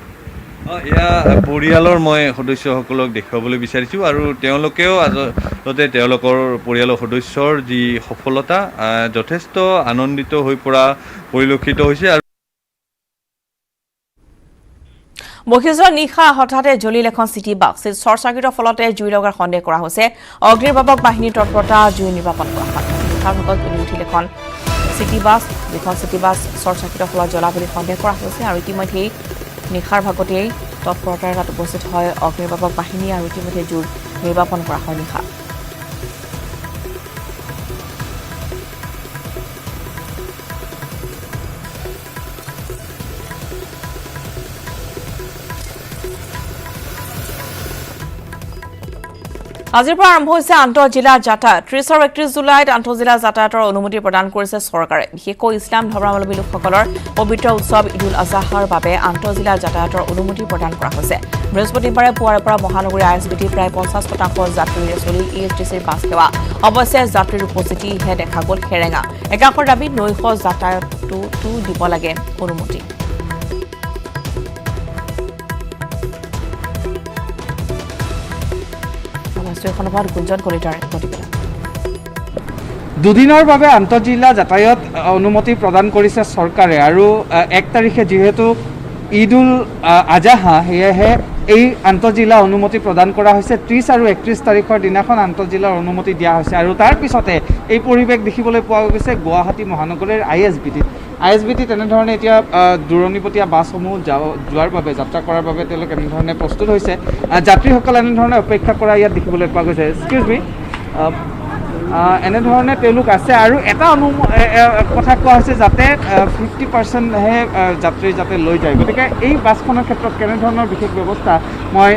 এয়া পৰিয়ালৰ মই সদস্যসকলক দেখুৱাবলৈ বিচাৰিছোঁ আৰু তেওঁলোকেও আচলতে তেওঁলোকৰ পৰিয়ালৰ সদস্যৰ যি সফলতা যথেষ্ট আনন্দিত হৈ পৰা পৰিলক্ষিত হৈছে। আৰু বশিষ্ঠৰ নিশা হঠাতে জ্বলিল এখন চিটি বাছ। শ্বৰ্ট চাৰ্কিটৰ ফলতে জুই লগাৰ সন্দেহ কৰা হৈছে। অগ্নিনিৰ্বাপক বাহিনীৰ তৎপৰতা জুই নিৰ্বাপন কৰা হয়। নিশাৰ ভাগত জ্বলি উঠিল এখন চিটি বাছ। যিখন চিটি বাছ শ্বৰ্ট চাৰ্কিটৰ ফলত জ্বলা বুলি সন্দেহ কৰা হৈছে আৰু ইতিমধ্যেই নিশাৰ ভাগতেই তৎপৰতাৰে তাত উপস্থিত হয় অগ্নিনিৰ্বাপক বাহিনী আৰু ইতিমধ্যে জুই নিৰ্বাপন কৰা হয় নিশা। আজিৰ পৰা আৰম্ভ হৈছে আন্তঃজিলা যাতায়াত। 30 আৰু 31 জুলাইত আন্তঃজিলা যাতায়াতৰ অনুমতি প্ৰদান কৰিছে চৰকাৰে। বিশেষকৈ ইছলাম ধৰ্মাৱলম্বী লোকসকলৰ পবিত্ৰ উৎসৱ ঈদ উল আজহাৰ বাবে আন্তঃজিলা যাতায়াতৰ অনুমতি প্ৰদান কৰা হৈছে। বৃহস্পতিবাৰে পুৱাৰ পৰা মহানগৰী ISBT প্ৰায় 50% যাত্ৰীৰে চলিল ESTCৰ বাছ সেৱা। অৱশ্যে যাত্ৰীৰ উপস্থিতিহে দেখা গ'ল সেৰেঙা। একাংশৰ দাবী নৈশ যাতায়াততো দিব লাগে অনুমতি। দুদিনৰ বাবে আন্তঃজিলা যাতায়াত অনুমতি প্ৰদান কৰিছে চৰকাৰে আৰু 1 তাৰিখে যিহেতু ঈদ উল আজহা, সেয়েহে এই আন্তঃজিলা অনুমতি প্ৰদান কৰা হৈছে। 30 আৰু 31 তাৰিখৰ দিনাখন আন্তঃজিলাৰ অনুমতি দিয়া হৈছে আৰু তাৰ পিছতে এই পৰিৱেশ দেখিবলৈ পোৱা গৈছে গুৱাহাটী মহানগৰীৰ ISBT তেনেধৰণে এতিয়া দূৰণিবতীয়া বাছসমূহ যোৱাৰ বাবে যাত্ৰা কৰাৰ বাবে তেওঁলোক এনেধৰণে প্ৰস্তুত হৈছে। যাত্ৰীসকল এনেধৰণে অপেক্ষা কৰা ইয়াত দেখিবলৈ পোৱা গৈছে। এক্সকিউজ মি, এনেধৰণে তেওঁলোক আছে আৰু এটা কথা কোৱা হৈছে যাতে 50%হে যাত্ৰী যাতে লৈ যায়। গতিকে এই বাছখনৰ ক্ষেত্ৰত কেনেধৰণৰ বিশেষ ব্যৱস্থা মই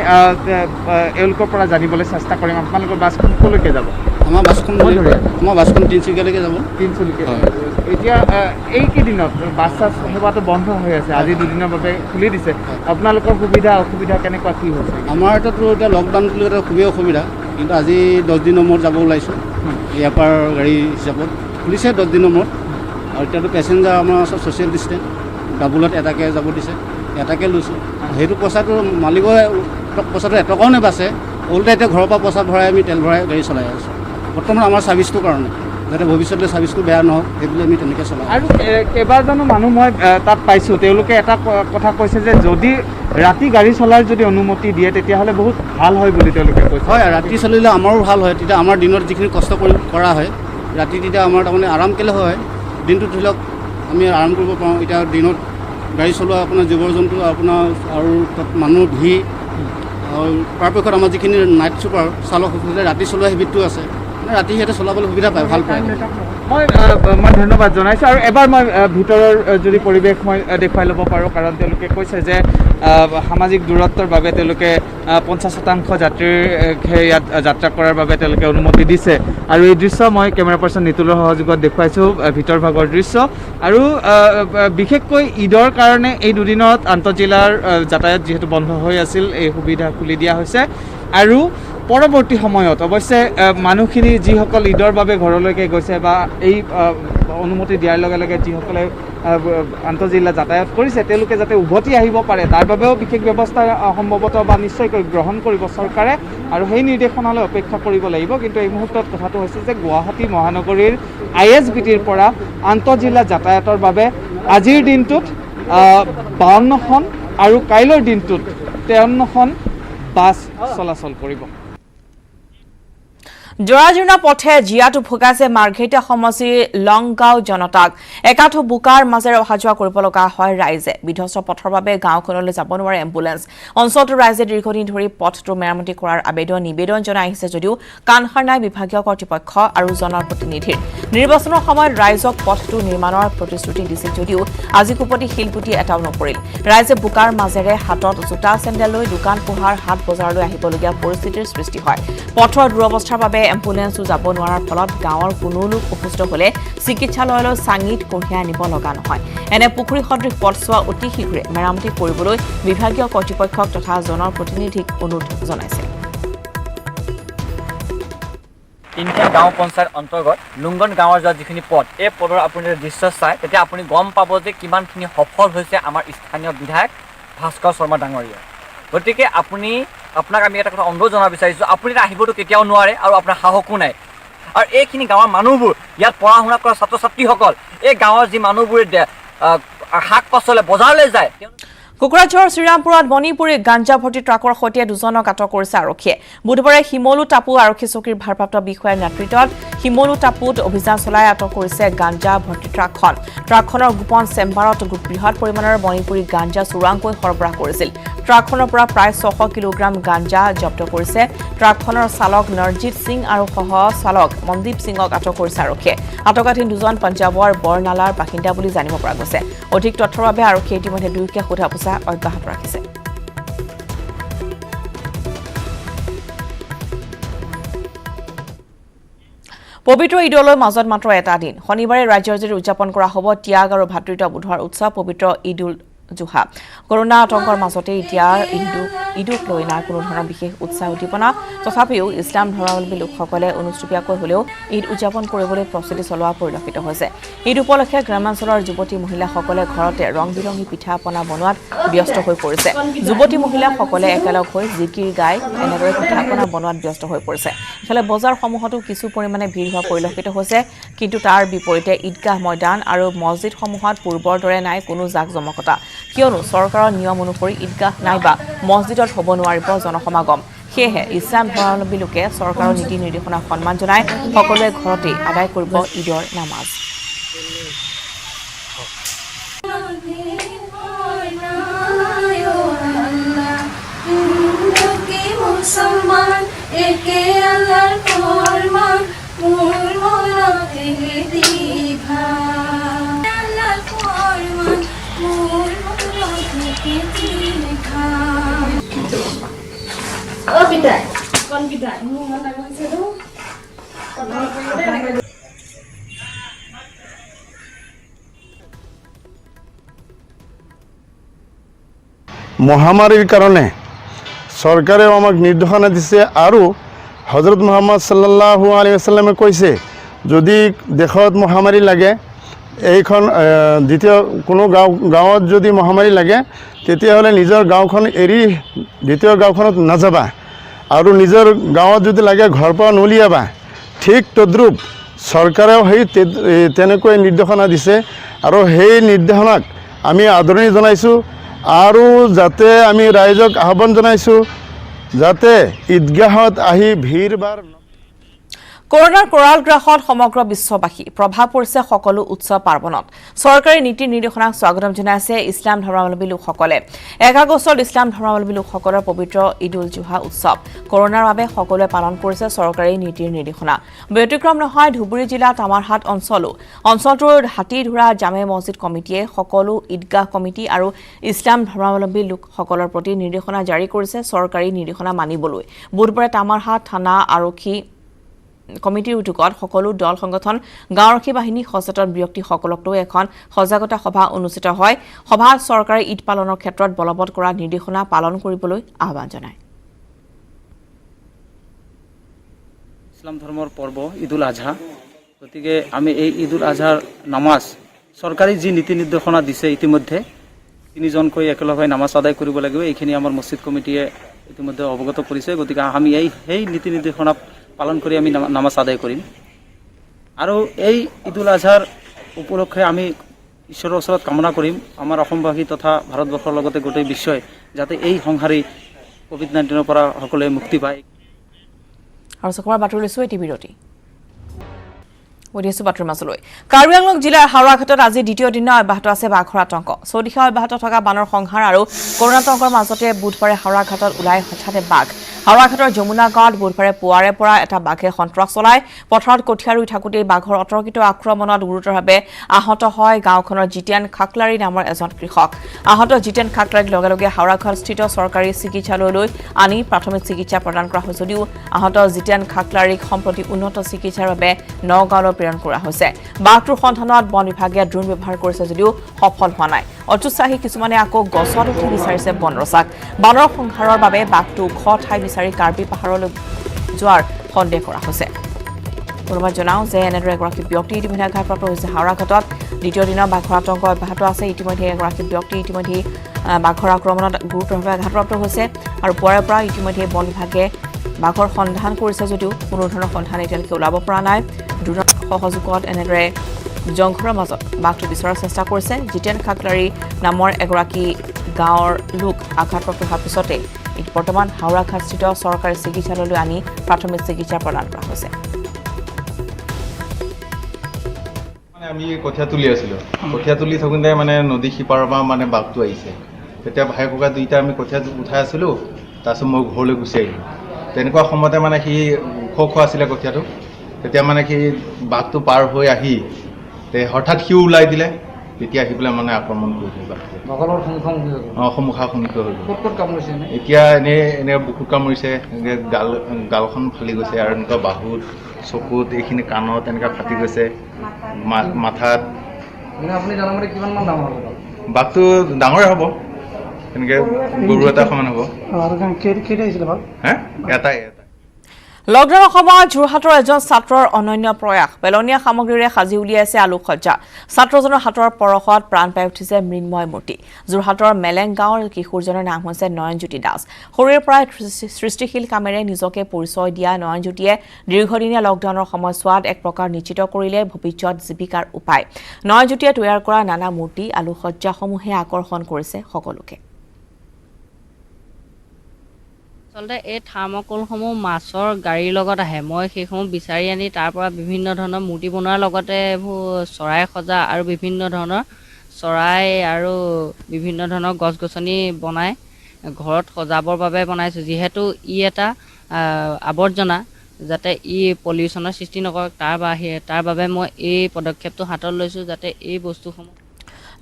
এওঁলোকৰ পৰা জানিবলৈ চেষ্টা কৰিম। আপোনালোকৰ বাছখন ক'লৈকে যাব? আমাৰ বাছখন তিনিচুকীয়ালৈকে যাব। তিনিচুকীয়া। এতিয়া এইকেইদিনত বাছ সেৱাটো বন্ধ হৈ আছে, আজি দুদিনৰ বাবে খুলি দিছে। আপোনালোকৰ সুবিধা অসুবিধা কেনেকুৱা কি হৈছে? আমাৰ এটাতো এতিয়া লকডাউন বুলি এটা খুবেই অসুবিধা, কিন্তু আজি 10 দিনৰ মূৰত যাব ওলাইছোঁ। ইয়াৰ পৰা গাড়ী হিচাপত খুলিছে 10 দিনৰ মূৰত। আৰু এতিয়াতো পেচেঞ্জাৰ আমাৰ চব ছ'চিয়েল ডিষ্টেঞ্চ, ডাবুলত এটাকে যাব দিছে, এটাকে লৈছোঁ। সেইটো পইচাটো মালিকৰ পইচাটো এটকাও নাবাচে, ওলোটা এতিয়া ঘৰৰ পৰা পইচা ভৰাই আমি তেল ভৰাই গাড়ী চলাই আছোঁ বৰ্তমান আমাৰ ছাৰ্ভিচটোৰ কাৰণে, যাতে ভৱিষ্যতে ছাৰ্ভিচটো বেয়া নহওক সেইবুলি আমি তেনেকৈ চলাওঁ। আৰু কেইবাজনো মানুহ মই তাত পাইছোঁ, তেওঁলোকে এটা কথা কৈছে যে যদি ৰাতি গাড়ী চলাৰ যদি অনুমতি দিয়ে তেতিয়াহ'লে বহুত ভাল হয় বুলি তেওঁলোকে কৈছে। হয়, ৰাতি চলিলে আমাৰো ভাল হয়। তেতিয়া আমাৰ দিনত যিখিনি কষ্ট কৰা হয় ৰাতি তেতিয়া আমাৰ তাৰমানে আৰাম কেলে হয়, দিনটো ধৰি লওক আমি আৰাম কৰিব পাৰোঁ। এতিয়া দিনত গাড়ী চলোৱা আপোনাৰ জীৱ জন্তু আপোনাৰ আৰু তাত মানুহ ভিৰ, আৰু পৰাপক্ষত আমাৰ যিখিনি নাইট ছুপাৰ চালকসকলে ৰাতি চলোৱা হেবিটটো আছে, ৰাতি সিহঁতে চলাবলৈ সুবিধা পায়, ভাল পায়। মই ধন্যবাদ জনাইছোঁ। আৰু এবাৰ মই ভিতৰৰ যদি পৰিৱেশ মই দেখুৱাই ল'ব পাৰোঁ, কাৰণ তেওঁলোকে কৈছে যে সামাজিক দূৰত্বৰ বাবে তেওঁলোকে 50% যাত্ৰীৰ ইয়াত যাত্ৰা কৰাৰ বাবে তেওঁলোকে অনুমতি দিছে। আৰু এই দৃশ্য মই কেমেৰা পাৰ্চন নিতুলৰ সহযোগত দেখুৱাইছোঁ ভিতৰ ভাগৰ দৃশ্য। আৰু বিশেষকৈ ঈদৰ কাৰণে এই দুদিনত আন্তঃজিলাৰ যাতায়াত যিহেতু বন্ধ হৈ আছিল, এই সুবিধা খুলি দিয়া হৈছে। আৰু পৰৱৰ্তী সময়ত অৱশ্যে মানুহখিনি যিসকল ঈদৰ বাবে ঘৰলৈকে গৈছে বা এই অনুমতি দিয়াৰ লগে লগে যিসকলে আন্তঃজিলা যাতায়াত কৰিছে তেওঁলোকে যাতে উভতি আহিব পাৰে তাৰ বাবেও বিশেষ ব্যৱস্থা সম্ভৱতঃ বা নিশ্চয়কৈ গ্ৰহণ কৰিব চৰকাৰে, আৰু সেই নিৰ্দেশনালৈ অপেক্ষা কৰিব লাগিব। কিন্তু এই মুহূৰ্তত কথাটো হৈছে যে গুৱাহাটী মহানগৰীৰ ISBTৰ পৰা আন্তঃজিলা যাতায়াতৰ বাবে আজিৰ দিনটোত 52খন আৰু কাইলৈৰ দিনটোত 53খন বাছ চলাচল কৰিব। জৰাজীৰ্ণ পথে জীয়াটো ভোগাইছে মাৰ্ঘেৰিটা সমষ্টিৰ লংগাঁও জনতাক একাঠো বোকাৰ মাজেৰে অহা যোৱা কৰিব লগা হয় ৰাইজে বিধ্বস্ত পথৰ বাবে গাঁওখনলৈ যাব নোৱাৰে এম্বুলেন্স অঞ্চলটোৰ ৰাইজে দীৰ্ঘদিন ধৰি পথটো মেৰামতি কৰাৰ নিবেদন জনাই আহিছে যদিও কাণসাৰ নাই বিভাগীয় কৰ্তৃপক্ষ আৰু জনপ্ৰতিনিধিৰ নিৰ্বাচনৰ সময়ত ৰাইজক পথটো নিৰ্মাণৰ প্ৰতিশ্ৰুতি দিছিল যদিও আজি কুপতি শিলপুটি এটাও নপৰিল ৰাইজে বোকাৰ মাজেৰে হাতত জোতা চেণ্ডেল লৈ দোকান পোহাৰ হাট বজাৰলৈ আহিবলগীয়া পৰিস্থিতিৰ সৃষ্টি হয় পথৰ দুৰৱস্থাৰ বাবে এম্বুলেন্সো যাব নোৱাৰাৰ ফলত গাঁৱৰ কোনো লোক অসুস্থ হলে চিকিৎসালয়লৈ চাঙিত কঢ়িয়াই আনিব লগা নহয় এনে পুখুৰী সদৃশ পথছোৱা অতি শীঘ্ৰে মেৰামতি কৰিবলৈ বিভাগীয় কৰ্তৃপক্ষক তথা জনপ্ৰতিনিধিক অনুৰোধ জনাইছে তিনিটা গাঁও পঞ্চায়ত অন্তৰ্গত লুংগন গাঁৱৰ যোৱা যিখিনি পথ এই পথৰ আপুনি দৃশ্য চাই তেতিয়া আপুনি গম পাব যে কিমানখিনি সফল হৈছে আমাৰ স্থানীয় বিধায়ক ভাস্কৰ শৰ্মা ডাঙৰীয়া গতিকে আপোনাক আমি এটা কথা অনুৰোধ জনাব বিচাৰিছোঁ আপুনি আহিবতো কেতিয়াও নোৱাৰে আৰু আপোনাৰ সাহসো নাই আৰু এইখিনি গাঁৱৰ মানুহবোৰ ইয়াত পঢ়া শুনা কৰা ছাত্ৰ ছাত্ৰীসকল এই গাঁৱৰ যি মানুহবোৰে শাক পাচলি বজাৰলৈ যায় কোকৰাঝাৰৰ শ্ৰীৰামপুৰত মণিপুৰী গাঞ্জা ভৰ্তি ট্ৰাকৰ সৈতে দুজনক আটক কৰিছে আৰক্ষীয়ে বুধবাৰে শিমলু টাপু আৰক্ষী চকীৰ ভাৰপ্ৰাপ্ত বিষয়াৰ নেতৃত্বত শিমলু টাপুত অভিযান চলাই আটক কৰিছে গাঞ্জা ভৰ্তি ট্ৰাকখনৰ গোপন চেম্বাৰত বৃহৎ পৰিমাণৰ মণিপুৰী গাঞ্জা চোৰাংকৈ সৰবৰাহ কৰিছিল ট্ৰাকখনৰ পৰা প্ৰায় 600 কিলোগ্ৰাম গাঞ্জা জব্দ কৰিছে ট্ৰাকখনৰ চালক নৰজিত সিং আৰু সহ চালক মনদীপ সিঙক আটক কৰিছে আৰক্ষীয়ে আটকাধীন দুজন পঞ্জাৱৰ বৰনালাৰ বাসিন্দা বুলি জানিব পৰা গৈছে অধিক তথ্যৰ বাবে আৰক্ষীয়ে ইতিমধ্যে দুয়োকে সোধা পোছা অব্যাহত ৰাখিছে পবিত্ৰ ঈদলৈ মাজত মাত্ৰ এটা দিন শনিবাৰে ৰাজ্যজুৰি উদযাপন কৰা হ'ব ত্যাগ আৰু ভাতৃত্ববোধৰ উৎসৱ পবিত্ৰ ঈদুল জুহা কৰোনা আতংকৰ মাজতে এতিয়া ঈদক লৈ নাই কোনো ধৰণৰ বিশেষ উৎসাহ উদ্দীপনা তথাপিও ইছলাম ধৰ্মাৱলম্বী লোকসকলে অনুষ্ঠিতকৈ হ'লেও ঈদ উদযাপন কৰিবলৈ প্ৰস্তুতি চলোৱা পৰিলক্ষিত হৈছে ঈদ উপলক্ষে গ্ৰামাঞ্চলৰ যুৱতী মহিলাসকলে ঘৰতে ৰং বিৰঙী পিঠা পনা বনোৱাত ব্যস্ত হৈ পৰিছে যুৱতী মহিলাসকলে একেলগ হৈ জিকিৰ গাই এনেদৰে পিঠা পনা বনোৱাত ব্যস্ত হৈ পৰিছে ইফালে বজাৰসমূহতো কিছু পৰিমাণে ভিৰ হোৱা পৰিলক্ষিত হৈছে কিন্তু তাৰ বিপৰীতে ঈদগাহ ময়দান আৰু মছজিদসমূহত পূৰ্বৰ দৰে নাই কোনো জাকজমকতা কিয়নো চৰকাৰৰ নিয়ম অনুসৰি ঈদগাহ নাইবা মছজিদত হ'ব নোৱাৰিব জনসমাগম সেয়েহে ইছলাম ধৰ্মাৱলম্বী লোকে চৰকাৰৰ নীতি নিৰ্দেশনা সন্মান জনাই সকলোৱে ঘৰতে আদায় কৰিব ঈদৰ নামাজ মহামাৰীৰ কাৰণে চৰকাৰেও আমাক নিৰ্দেশনা দিছে আৰু হজৰত মুহাম্মদ সাল্লাল্লাহু আলাইহি ওয়াসাল্লামে কৈছে যদি দেশত মহামাৰী লাগে এইখন দ্বিতীয় কোনো গাঁৱত যদি মহামাৰী লাগে তেতিয়াহ'লে নিজৰ গাঁওখন এৰি দ্বিতীয় গাঁওখনত নাযাবা আৰু নিজৰ গাঁৱত যদি লাগে ঘৰৰ পৰা নলিয়াবা ঠিক তদ্ৰুপ চৰকাৰেও সেই তেনেকৈ নিৰ্দেশনা দিছে আৰু সেই নিৰ্দেশনাক আমি আদৰণি জনাইছোঁ আৰু যাতে আমি ৰাইজক আহ্বান জনাইছোঁ যাতে ঈদগাহত আহি ভিৰ বাৰ কৰোনাৰ কৰাল গ্ৰাসত সমগ্ৰ বিশ্ববাসী প্ৰভাৱ পৰিছে সকলো উৎসৱ পাৰ্বণত চৰকাৰী নীতি নিৰ্দেশনাক স্বাগতম জনাইছে ইছলাম ধৰ্মাৱলম্বী লোকসকলে 1 আগষ্টত ইছলাম ধৰ্মাৱলম্বী লোকসকলৰ পবিত্ৰ ঈদুল জুহা উৎসৱ কৰোনাৰ বাবে সকলোৱে পালন কৰিছে চৰকাৰী নীতিৰ নিৰ্দেশনা ব্যতিক্ৰম নহয় ধুবুৰী জিলা তামাৰহাট অঞ্চলটোৰ হাতীধুৰা জামে মছজিদ কমিটিয়ে সকলো ঈদগাহ কমিটি আৰু ইছলাম ধৰ্মাৱলম্বী লোকসকলৰ প্ৰতি নিৰ্দেশনা জাৰি কৰিছে চৰকাৰী নিৰ্দেশনা মানিবলৈ বুধবাৰে তামাৰহাট থানা আৰক্ষী কমিটিৰ উদ্যোগত সকলো দল সংগঠন গাঁওৰক্ষী বাহিনী সচেতন ব্যক্তিসকলক লৈ এখন সজাগতা সভা অনুষ্ঠিত হয় সভাত চৰকাৰে ঈদ পালনৰ ক্ষেত্ৰত বলবৎ কৰা নিৰ্দেশনা পালন কৰিবলৈ আহ্বান জনায় ইছলাম ধৰ্মৰ পৰ্ব ঈদুল আজহা গতিকে আমি এই ঈদুল আজহাৰ নামাজ চৰকাৰী যি নীতি নিৰ্দেশনা দিছে ইতিমধ্যে তিনিজনকৈ একেলগ হৈ নামাজ আদায় কৰিব লাগিব এইখিনি আমাৰ মছজিদ কমিটিয়ে ইতিমধ্যে অৱগত কৰিছে গতিকে আমি সেই নীতি নিৰ্দেশনা পালন কৰি আমি নামাজ আদায় কৰিম আৰু এই ঈদুল আজহাৰ উপলক্ষে আমি ঈশ্বৰৰ ওচৰত কামনা কৰিম আমাৰ অসমবাসী তথা ভাৰতবৰ্ষৰ লগতে গোটেই বিশ্বই যাতে এই সংহাৰী কোভিড-19 পৰা সকলোৱে মুক্তি পায় আৰু চকুৰ বাতৰি লৈছো এটি বিৰতি ওডিএছ বাতৰি মাছলৈ কাৰ্বি আংলং জিলাৰ হাওৰাঘাটত আজি দ্বিতীয় দিনা অব্যাহত আছে বাঘৰ আতংক চৌদিশা অব্যাহত থকা বানৰ সংহাৰ আৰু কৰোণাতংকৰ মাজতে বুধবাৰে হাওৰাঘাটত ওলাই হঠাতে বাঘ হাওৰাঘাটৰ যমুনা গাঁৱত বুধবাৰে পুৱাৰে পৰা এটা বাঘে সন্ত্ৰাস চলাই পথাৰত কঠীয়া ৰুই থাকোঁতেই বাঘৰ অতৰ্কিত আক্ৰমণত গুৰুতৰভাৱে আহত হয় গাঁওখনৰ জিতিয়ান খাকলাৰী নামৰ এজন কৃষক আহত জিতিয়ান খাকলাৰীক লগে লগে হাওৰাঘাটস্থিত চৰকাৰী চিকিৎসালয়লৈ আনি প্ৰাথমিক চিকিৎসা প্ৰদান কৰা হয় যদিও আহত জিতিয়ান খাকলাৰীক সম্প্ৰতি উন্নত চিকিৎসাৰ বাবে নগাঁৱলৈ প্ৰেৰণ কৰা হৈছে বাঘটোৰ সন্ধানত বন বিভাগে ড্ৰোন ব্যৱহাৰ কৰিছে যদিও সফল হোৱা নাই অতুৎসাহী কিছুমানে আকৌ গছত উঠি বিচাৰিছে বনৰচাক বানৰ সংহাৰৰ বাবে বাঘটো ওখ ঠাই বিচাৰি কাৰ্বি পাহাৰলৈ যোৱাৰ সন্দেহ কৰা হৈছে কোনোবাই জনাও যে এনেদৰে এগৰাকী ব্যক্তি ইতিমধ্যে আঘাতপ্ৰাপ্ত হৈছে হাওৰাঘাটত দ্বিতীয় দিনৰ বাঘৰ আতংক অব্যাহত আছে ইতিমধ্যে এগৰাকী ব্যক্তি ইতিমধ্যে বাঘৰ আক্ৰমণত গুৰুতৰভাৱে আঘাতপ্ৰাপ্ত হৈছে আৰু পুৱাৰে পৰা ইতিমধ্যে বন বিভাগে বাঘৰ সন্ধান কৰিছে যদিও কোনো ধৰণৰ সন্ধান এতিয়ালৈকে ওলাব পৰা নাই ড্ৰোনৰ সহযোগত এনেদৰে জংঘলৰ মাজত বাঘটো বিচৰাৰ চেষ্টা কৰিছে জিতিয়ান খাকলাৰী নামৰ এগৰাকী গাঁৱৰ লোক আঘাতপ্ৰাপ্ত হোৱাৰ পিছতে বৰ্তমান হাওৰাঘাটস্থিত চৰকাৰী চিকিৎসালয়লৈ আনি প্ৰাথমিক চিকিৎসা প্ৰদান কৰা হৈছে আমি কঠীয়া তুলি আছিলোঁ কঠীয়া তুলি থাকোঁতে মানে নদী সিপাৰৰ পৰা মানে বাঘটো আহিছে তেতিয়া ভাই ককা দুইটা আমি কঠীয়া উঠাই আছিলোঁ তাৰপিছত মই ঘৰলৈ গুচি আহিলোঁ তেনেকুৱা সময়তে মানে সি ওখ আছিলে কঠীয়াটো তেতিয়া মানে সি বাঘটো পাৰ হৈ আহি হঠাৎ সিও ওলাই দিলে তেতিয়া আহি পেলাই মানে আক্ৰমণ কৰিলে সন্মুখাসন্মুখী হৈ গ'ল এতিয়া এনেই বুকুত কামুৰিছে এনেকৈ গালখন ফালি গৈছে আৰু এনেকুৱা বাহুত চকুত এইখিনি কাণত এনেকুৱা ফাটি গৈছে মাথাত বাঘটো ডাঙৰে হ'ব এনেকৈ গৰু এটা সমান হ'ব এটাই লকডাউনৰ সময়ত যোৰহাটৰ এজন ছাত্ৰৰ অনন্য প্ৰয়াস পেলনীয়া সামগ্ৰীৰে সাজি উলিয়াইছে আলোকসজ্জা ছাত্ৰজনৰ হাতৰ পৰশত প্ৰাণ পাই উঠিছে মৃন্ময় মূৰ্তি যোৰহাটৰ মেলেং গাঁৱৰ কিশোৰজনৰ নাম হৈছে নয়নজ্যোতি দাস সৰুৰে পৰাই সৃষ্টিশীল কামেৰে নিজকে পৰিচয় দিয়া নয়নজ্যোতিয়ে দীৰ্ঘদিনীয়া লকডাউনৰ সময়ছোৱাত এক প্ৰকাৰ নিশ্চিত কৰিলে ভৱিষ্যত জীৱিকাৰ উপায় নয়নজ্যোতিয়ে তৈয়াৰ কৰা নানা মূৰ্তি আলোকসজ্জাসমূহে আকৰ্ষণ কৰিছে সকলোকে আচলতে এই থাৰ্মকলসমূহ মাছৰ গাড়ীৰ লগত আহে মই সেইসমূহ বিচাৰি আনি তাৰ পৰা বিভিন্ন ধৰণৰ মূৰ্তি বনোৱাৰ লগতে এইবোৰ চৰাই সজা আৰু বিভিন্ন ধৰণৰ চৰাই আৰু বিভিন্ন ধৰণৰ গছ গছনি বনাই ঘৰত সজাবৰ বাবে বনাইছোঁ যিহেতু ই এটা আৱৰ্জনা যাতে ই পলিউশ্যনৰ সৃষ্টি নকৰক তাৰ বাবে মই এই পদক্ষেপটো হাতত লৈছোঁ যাতে এই বস্তুসমূহ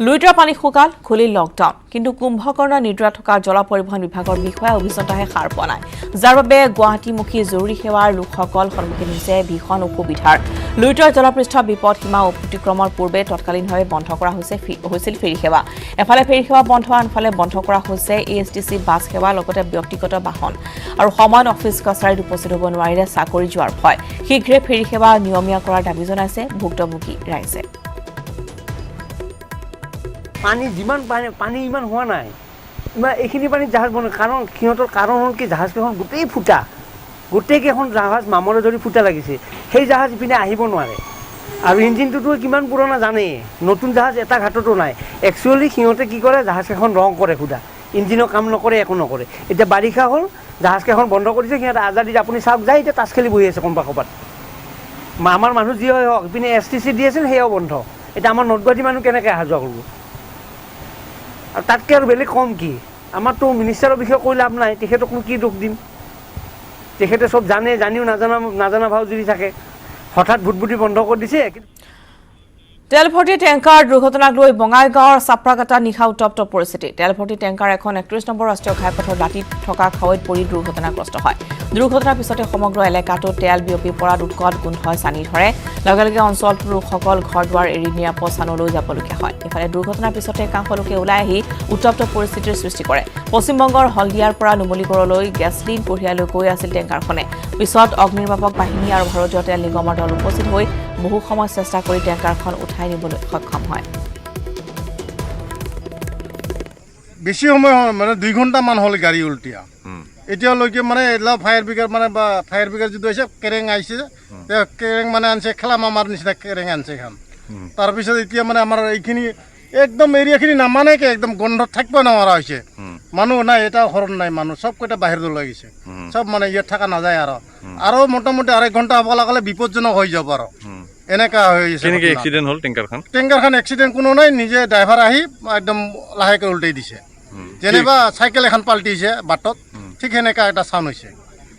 লুইতৰ পানী শুকাল খুলিল লকডাউন কিন্তু কুম্ভকৰ্ণ নিদ্ৰা থকা জল পৰিবহণ বিভাগৰ বিষয়া অভিযন্তাহে সাৰ পোৱা নাই যাৰ বাবে গুৱাহাটীমুখী জৰুৰী সেৱাৰ লোকসকল সন্মুখীন হৈছে ভীষণ অসুবিধাৰ লুইতৰ জলপৃষ্ঠ বিপদ সীমা অতিক্ৰমৰ পূৰ্বে তৎকালীনভাৱে বন্ধ কৰা হৈছিল ফেৰী সেৱা এফালে ফেৰী সেৱা বন্ধ আনফালে বন্ধ কৰা হৈছে এএছটিচি বাছ সেৱা লগতে ব্যক্তিগত বাহন আৰু সময়ত অফিচ কাছাৰীত উপস্থিত হ'ব নোৱাৰিলে চাকৰি যোৱাৰ ভয় শীঘ্ৰে ফেৰী সেৱা নিয়মীয়া কৰাৰ দাবী জনাইছে ভুক্তভোগী ৰাইজে পানী যিমান পানী ইমান হোৱা নাই ইমান এইখিনি পানীত জাহাজ বনায় কাৰণ সিহঁতৰ কাৰণ হ'ল কি জাহাজকেইখন গোটেই ফুটা গোটেইকেইখন জাহাজ মামৰে ধৰি ফুটা লাগিছে সেই জাহাজ ইপিনে আহিব নোৱাৰে আৰু ইঞ্জিনটোতো কিমান পুৰণা জানেই নতুন জাহাজ এটা ঘাটতো নাই একচুৱেলি সিহঁতে কি কৰে জাহাজকেইখন ৰং কৰে সুধা ইঞ্জিনৰ কাম নকৰে একো নকৰে এতিয়া বাৰিষা হ'ল জাহাজকেইখন বন্ধ কৰিছে সিহঁতে আজাদি আপুনি চাওক যায় এতিয়া তাচ খেলি বহি আছে কোনোবা ক'ৰবাত আমাৰ মানুহ যি হয় হওক ইপিনে STC দি আছিল সেয়াও বন্ধ এতিয়া আমাৰ নৰ্থ গুৱাহাটী মানুহ কেনেকৈ অহা যোৱা কৰিব আৰু তাতকৈ আৰু বেলেগ কম কি আমাৰতো মিনিষ্টাৰৰ বিষয়ে কৈ লাভ নাই তেখেতকনো কি দুখ দিম তেখেতে চব জানে জানিও নাজানা ভাও জুৰি থাকে হঠাৎ ভুটভুটি বন্ধ কৰি দিছে তেল ভৰ্তি টেংকাৰ দুৰ্ঘটনাক লৈ বঙাইগাঁৱৰ চাপ্ৰাকাটা নিশা উত্তপ্ত পৰিস্থিতি তেল ভৰ্তি টেংকাৰ এখন 31 নম্বৰ ৰাষ্ট্ৰীয় ঘাইপথৰ দাঁতিত থকা খাৱৈত পৰি দুৰ্ঘটনাগ্ৰস্ত হয় দুৰ্ঘটনাৰ পিছতে সমগ্ৰ এলেকাটো তেল বিয়পি পৰাত উৎকট গোন্ধই চানি ধৰে লগে লগে অঞ্চলটোৰ লোকসকল ঘৰ দুৱাৰ এৰি নিৰাপদ স্থানলৈ যাবলগীয়া হয় ইফালে দুৰ্ঘটনাৰ পিছতে একাংশ লোকে ওলাই আহি উত্তপ্ত পৰিস্থিতিৰ সৃষ্টি কৰে পশ্চিমবংগৰ হলদিয়াৰ পৰা নুমলীগড়লৈ গেছলিন কঢ়িয়াই লৈ গৈ আছিল টেংকাৰখনে পিছত অগ্নিনিৰ্বাপক বাহিনী আৰু ভাৰতীয় তেল নিগমৰ দল উপস্থিত হৈ বহু সময় চেষ্টা কৰি টেংকাৰখন উঠাই নিবলৈ সক্ষম হয় বেছি সময় মানে 2 ঘণ্টামান হ'ল গাড়ী উল্টিয়া এতিয়ালৈকে মানে এইলা ফায়াৰ ব্ৰিগেড মানে বা ফায়াৰ ব্ৰিগেড যিটো হৈছে কেৰেং আহিছে কেৰেং মানে আনছে খেলা মামাৰ নিচিনা কেৰেং আনছে এখন তাৰপিছত এতিয়া মানে আমাৰ এইখিনি একদম এৰিয়াখিনি নামানেকে একদম গন্ধত থাকিব নোৱাৰা হৈছে মানুহ নাই এটা ঘৰত নাই মানুহ চব কেইটা বাহিৰত ওলাই গৈছে চব মানে ইয়াত থকা নাযায় আৰু মোটামুটি 2.5 ঘণ্টা হ'ব লগালে বিপদজনক হৈ যাব আৰু এনেকা হৈ আছে কেনেকৈ এক্সিডেণ্ট হ'ল টেংকাৰখন এক্সিডেণ্ট কোনো নাই নিজে ড্ৰাইভাৰ আহি একদম লাহেকৈ উল্টাই দিছে যেনিবা চাইকেল এখন পাল্টিছে বাটত ঠিক সেনেকা এটা চাউণ্ড হৈছে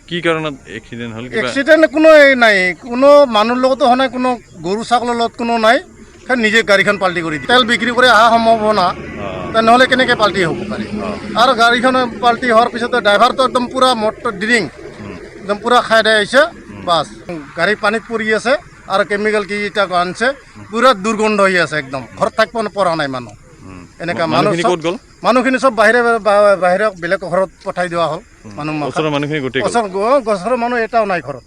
কি কাৰণত এক্সিডেণ্ট হ'ল এক্সিডেণ্ট কোনো নাই কোনো মানুহৰ লগতো হোৱা নাই কোনো গৰু ছাগলৰ লগত কোনো নাই নিজে গাড়ীখন পাল্টি কৰি দিয়ে তেল বিক্ৰী কৰি অহা সম্ভাৱনা নহ'লে কেনেকৈ পাল্টি হ'ব পাৰে আৰু গাড়ীখন পাল্টি হোৱাৰ পিছতো ড্ৰাইভাৰটো একদম পূৰা মদটো ড্ৰিংক একদম পূৰা খাই দাই আহিছে বাছ গাড়ী পানীত পৰি আছে আৰু কেমিকেল কি এটা আনছে পূৰা দুৰ্গন্ধ হৈ আছে একদম ঘৰত থাকিব পৰা নাই মানুহ এনেকা মানুহখিনি চব বাহিৰে বেলেগ ঘৰত পঠাই দিয়া হ'ল গছৰৰ মানুহ এটাও নাই ঘৰত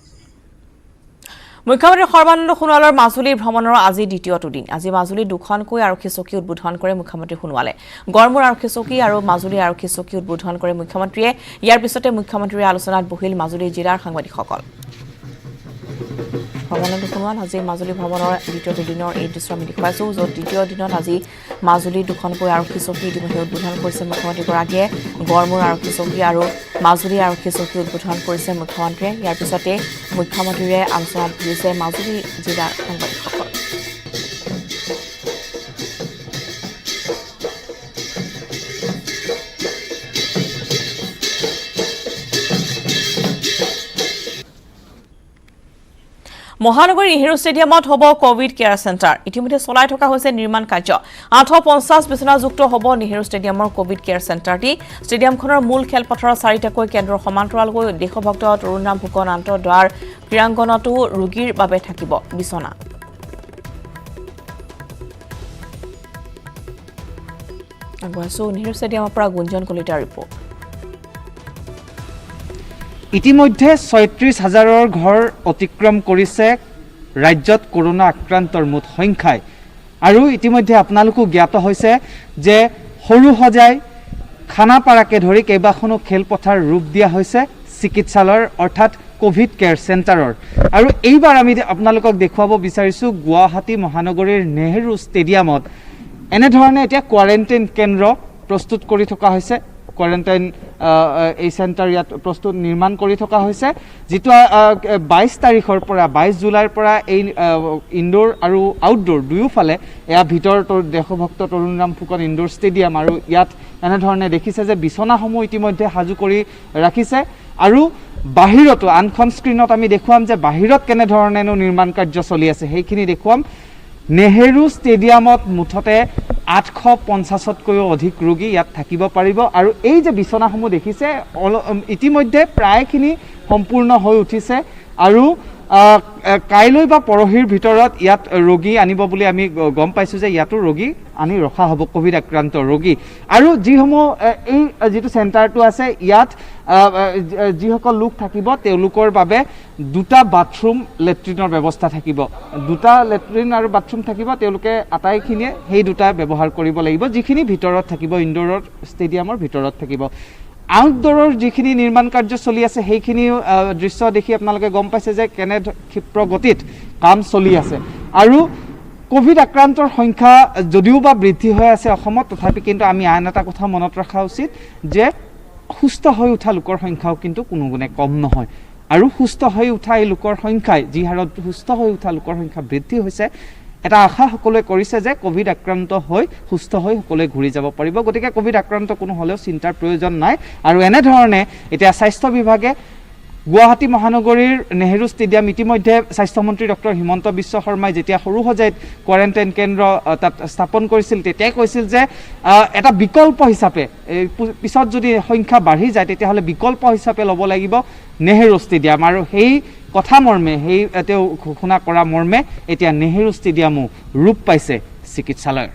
মুখ্যমন্ত্ৰী সৰ্বানন্দ সোণোৱালৰ মাজুলী ভ্ৰমণৰ আজি দ্বিতীয়টো দিন আজি মাজুলী দুখনকৈ আৰক্ষী চকী উদ্বোধন কৰে মুখ্যমন্ত্ৰী সোণোৱালে গড়মূৰ আৰক্ষী চকী আৰু মাজুলী আৰক্ষী চকী উদ্বোধন কৰে মুখ্যমন্ত্ৰীয়ে ইয়াৰ পিছতে মুখ্যমন্ত্ৰীৰ আলোচনাত বহিল মাজুলী জিলাৰ সাংবাদিকসকল সৰ্বানন্দ সোণোৱাল আজি মাজুলী ভ্ৰমণৰ দ্বিতীয়টো দিনৰ এই দৃশ্য আমি দেখুৱাইছোঁ য'ত দ্বিতীয় দিনত আজি মাজুলী দুখনকৈ আৰক্ষী চকী ইতিমধ্যে উদ্বোধন কৰিছে মুখ্যমন্ত্ৰীগৰাকীয়ে গড়মূৰ আৰক্ষী চকী আৰু মাজুলী আৰক্ষী চকী উদ্বোধন কৰিছে মুখ্যমন্ত্ৰীয়ে ইয়াৰ পিছতে মুখ্যমন্ত্ৰীৰে আলোচনাত বহিছে মাজুলী জিলাৰ সাংবাদিকসকল মহানগৰীৰ নেহেৰু ষ্টেডিয়ামত হ'ব কোভিড কেয়াৰ চেণ্টাৰ ইতিমধ্যে চলাই থকা হৈছে নিৰ্মাণ কাৰ্য 850 বিচনাযুক্ত হ'ব নেহেৰু ষ্টেডিয়ামৰ কোভিড কেয়াৰ চেণ্টাৰটি ষ্টেডিয়ামখনৰ মূল খেলপথাৰৰ 4টাকৈ কেন্দ্ৰৰ সমান্তৰালকৈ দেশভক্ত তৰুণৰাম ফুকন আন্তঃদ্বাৰ ক্ৰীড়াংগনতো ৰোগীৰ বাবে থাকিব বিচনা আগবাইছো নেহেৰু ষ্টেডিয়ামৰ পৰা গুঞ্জন কলিতাৰ ৰিপৰ্ট ইতিমধ্যে ৩৬,০০০ ঘৰ অতিক্ৰম কৰিছে ৰাজ্যত কৰোনা আক্ৰান্তৰ মুঠ সংখ্যাই আৰু ইতিমধ্যে আপোনালোকো জ্ঞাত হৈছে যে সৰু সজাই খানাপাৰাকে ধৰি কেইবাখনো খেলপথাৰ ৰূপ দিয়া হৈছে চিকিৎসালয়ৰ অৰ্থাৎ কোভিড কেয়াৰ চেণ্টাৰৰ আৰু এইবাৰ আমি আপোনালোকক দেখুৱাব বিচাৰিছোঁ গুৱাহাটী মহানগৰীৰ নেহেৰু ষ্টেডিয়ামত এনেধৰণে এতিয়া কোৱাৰেণ্টাইন কেন্দ্ৰ প্ৰস্তুত কৰি থকা হৈছে কোৱাৰেণ্টাইন এই চেণ্টাৰ ইয়াত প্ৰস্তুত নিৰ্মাণ কৰি থকা হৈছে যিটো 22 তাৰিখৰ পৰা 22 জুলাইৰ পৰা এই ইনডোৰ আৰু আউটডোৰ দুয়োফালে এয়া ভিতৰ দেশভক্ত তৰুণৰাম ফুকন ইনডোৰ ষ্টেডিয়াম আৰু ইয়াত এনেধৰণে দেখিছে যে বিচনাসমূহ ইতিমধ্যে সাজু কৰি ৰাখিছে আৰু বাহিৰতো আনখন স্ক্ৰীণত আমি দেখুৱাম যে বাহিৰত কেনেধৰণেনো নিৰ্মাণ কাৰ্য চলি আছে সেইখিনি দেখুৱাম নেহেৰু ষ্টেডিয়ামত মুঠতে 850তকৈও অধিক ৰোগী ইয়াত থাকিব পাৰিব আৰু এই যে বিচনাসমূহ দেখিছে ইতিমধ্যে প্ৰায়খিনি সম্পূৰ্ণ হৈ উঠিছে আৰু কাইলৈ বা পৰহিৰ ভিতৰত ইয়াত ৰোগী আনিব বুলি আমি গম পাইছোঁ যে ইয়াতো ৰোগী আনি ৰখা হ'ব কোভিড আক্ৰান্ত ৰোগী আৰু যিসমূহ এই যিটো চেণ্টাৰটো আছে ইয়াত যিসকল লোক থাকিব তেওঁলোকৰ বাবে 2টা বাথৰুম লেট্ৰিনৰ ব্যৱস্থা থাকিব 2টা লেট্ৰিন আৰু বাথৰুম থাকিব তেওঁলোকে আটাইখিনিয়ে সেই 2টা ব্যৱহাৰ কৰিব লাগিব যিখিনি ভিতৰত থাকিব ইনডোৰৰ ষ্টেডিয়ামৰ ভিতৰত থাকিব আউটডোৰৰ যিখিনি নিৰ্মাণ কাৰ্য চলি আছে সেইখিনি দৃশ্য দেখি আপোনালোকে গম পাইছে যে কেনে ক্ষিপ্ৰ গতিত কাম চলি আছে আৰু কোভিড আক্ৰান্তৰ সংখ্যা যদিও বা বৃদ্ধি হৈ আছে অসমত তথাপি কিন্তু আমি আন এটা কথা মনত ৰখা উচিত যে সুস্থ হৈ উঠা লোকৰ সংখ্যাও কিন্তু কোনো গুণে কম নহয় আৰু সুস্থ হৈ উঠা এই লোকৰ সংখ্যাই যি হাৰত সুস্থ হৈ উঠা লোকৰ সংখ্যা বৃদ্ধি হৈছে এটা আশা সকলোৱে কৰিছে যে কোভিড আক্ৰান্ত হৈ সুস্থ হৈ সকলোৱে ঘূৰি যাব পাৰিব গতিকে কোভিড আক্ৰান্ত কোনো হ'লেও চিন্তাৰ প্ৰয়োজন নাই আৰু এনেধৰণে এতিয়া স্বাস্থ্য বিভাগে গুৱাহাটী মহানগৰীৰ নেহেৰু ষ্টেডিয়াম ইতিমধ্যে স্বাস্থ্যমন্ত্ৰী ডক্টৰ হিমন্ত বিশ্ব শৰ্মাই যেতিয়া সৰু সজাইত কোৱাৰেণ্টাইন কেন্দ্ৰ তাত স্থাপন কৰিছিল তেতিয়াই কৈছিল যে এটা বিকল্প হিচাপে পিছত যদি সংখ্যা বাঢ়ি যায় তেতিয়াহ'লে বিকল্প হিচাপে ল'ব লাগিব নেহেৰু ষ্টেডিয়াম আৰু সেই কথা মৰ্মে সেই তেওঁ ঘোষণা কৰা মৰ্মে এতিয়া নেহেৰু ষ্টেডিয়ামো ৰূপ পাইছে চিকিৎসালয়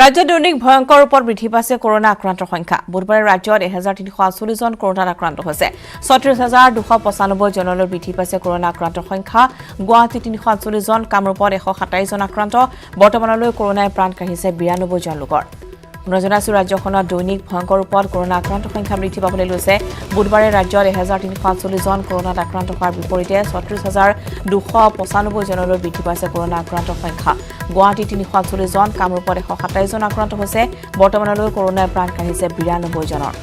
ৰাজ্যত দৈনিক ভয়ংকৰ ৰূপত বৃদ্ধি পাইছে কৰোনা আক্ৰান্তৰ সংখ্যা বুধবাৰে ৰাজ্যত 1348 জন কৰোনাত আক্ৰান্ত হৈছে 36295 জনলৈ বৃদ্ধি পাইছে কৰোনা আক্ৰান্তৰ সংখ্যা গুৱাহাটী 348 জন কামৰূপত 127 জন আক্ৰান্ত বৰ্তমানলৈ কৰোনাই প্ৰাণ কাঢ়িছে 92 জন লোকৰ জনাইছো ৰাজ্যখনত দৈনিক ভয়ংকৰ ৰূপত কৰোনা আক্ৰান্তৰ সংখ্যা বৃদ্ধি পাবলৈ লৈছে বুধবাৰে ৰাজ্যত 1348 জন কৰোনাত আক্ৰান্ত হোৱাৰ বিপৰীতে 36295 জনলৈ বৃদ্ধি পাইছে কৰোনা আক্ৰান্তৰ সংখ্যা গুৱাহাটীত 348 জন কামৰূপত 127 জন আক্ৰান্ত হৈছে বৰ্তমানলৈ কৰোনাই প্ৰাণ কাঢ়িছে 92 জনৰ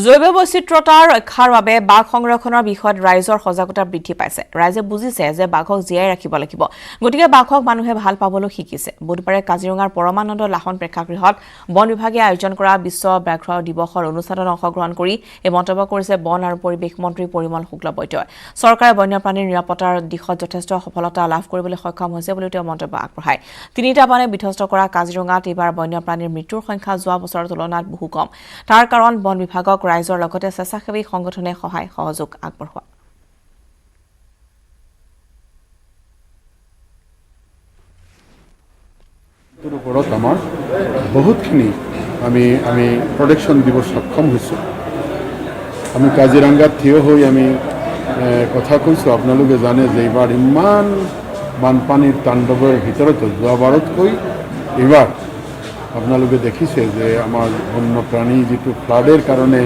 জৈৱ বৈচিত্ৰতাৰ ৰক্ষাৰ বাবে বাঘ সংৰক্ষণৰ বিষয়ত ৰাইজৰ সজাগতা বৃদ্ধি পাইছে ৰাইজে বুজিছে যে বাঘক জীয়াই ৰাখিব লাগিব গতিকে বাঘক মানুহে ভাল পাবলৈ শিকিছে বুধবাৰে কাজিৰঙাৰ পৰমানন্দ লাহন প্ৰেক্ষাগৃহত বন বিভাগে আয়োজন কৰা বিশ্ব ব্যাঘ্ৰ দিৱসৰ অনুষ্ঠানত অংশগ্ৰহণ কৰি এই মন্তব্য কৰিছে বন আৰু পৰিৱেশ মন্ত্ৰী পৰিমল শুক্লবৈদ্যই চৰকাৰে বন্যপ্ৰাণীৰ নিৰাপত্তাৰ দিশত যথেষ্ট সফলতা লাভ কৰিবলৈ সক্ষম হৈছে বুলি তেওঁ মন্তব্য আগবঢ়ায় তিনিটা বানে বিধ্বস্ত কৰা কাজিৰঙাত এইবাৰ বন্যপ্ৰাণীৰ মৃত্যুৰ সংখ্যা যোৱা বছৰৰ তুলনাত বহু কম তাৰ কাৰণ বন বিভাগক ৰাইজৰ লগতে স্বেচ্ছাসেৱী সংগঠনে সহায় সহযোগ আগবঢ়োৱা ওপৰত আমাৰ বহুতখিনি আমি প্ৰটেকশ্যন দিব সক্ষম হৈছোঁ আমি কাজিৰঙাত থিয় হৈ আমি কথা কৈছোঁ আপোনালোকে জানে যে এইবাৰ ইমান বানপানীৰ তাণ্ডৱৰ ভিতৰতো যোৱাবাৰতকৈ এইবাৰ আপোনালোকে দেখিছে যে আমাৰ বন্যপ্ৰাণী যিটো ফ্লাডেৰ কাৰণে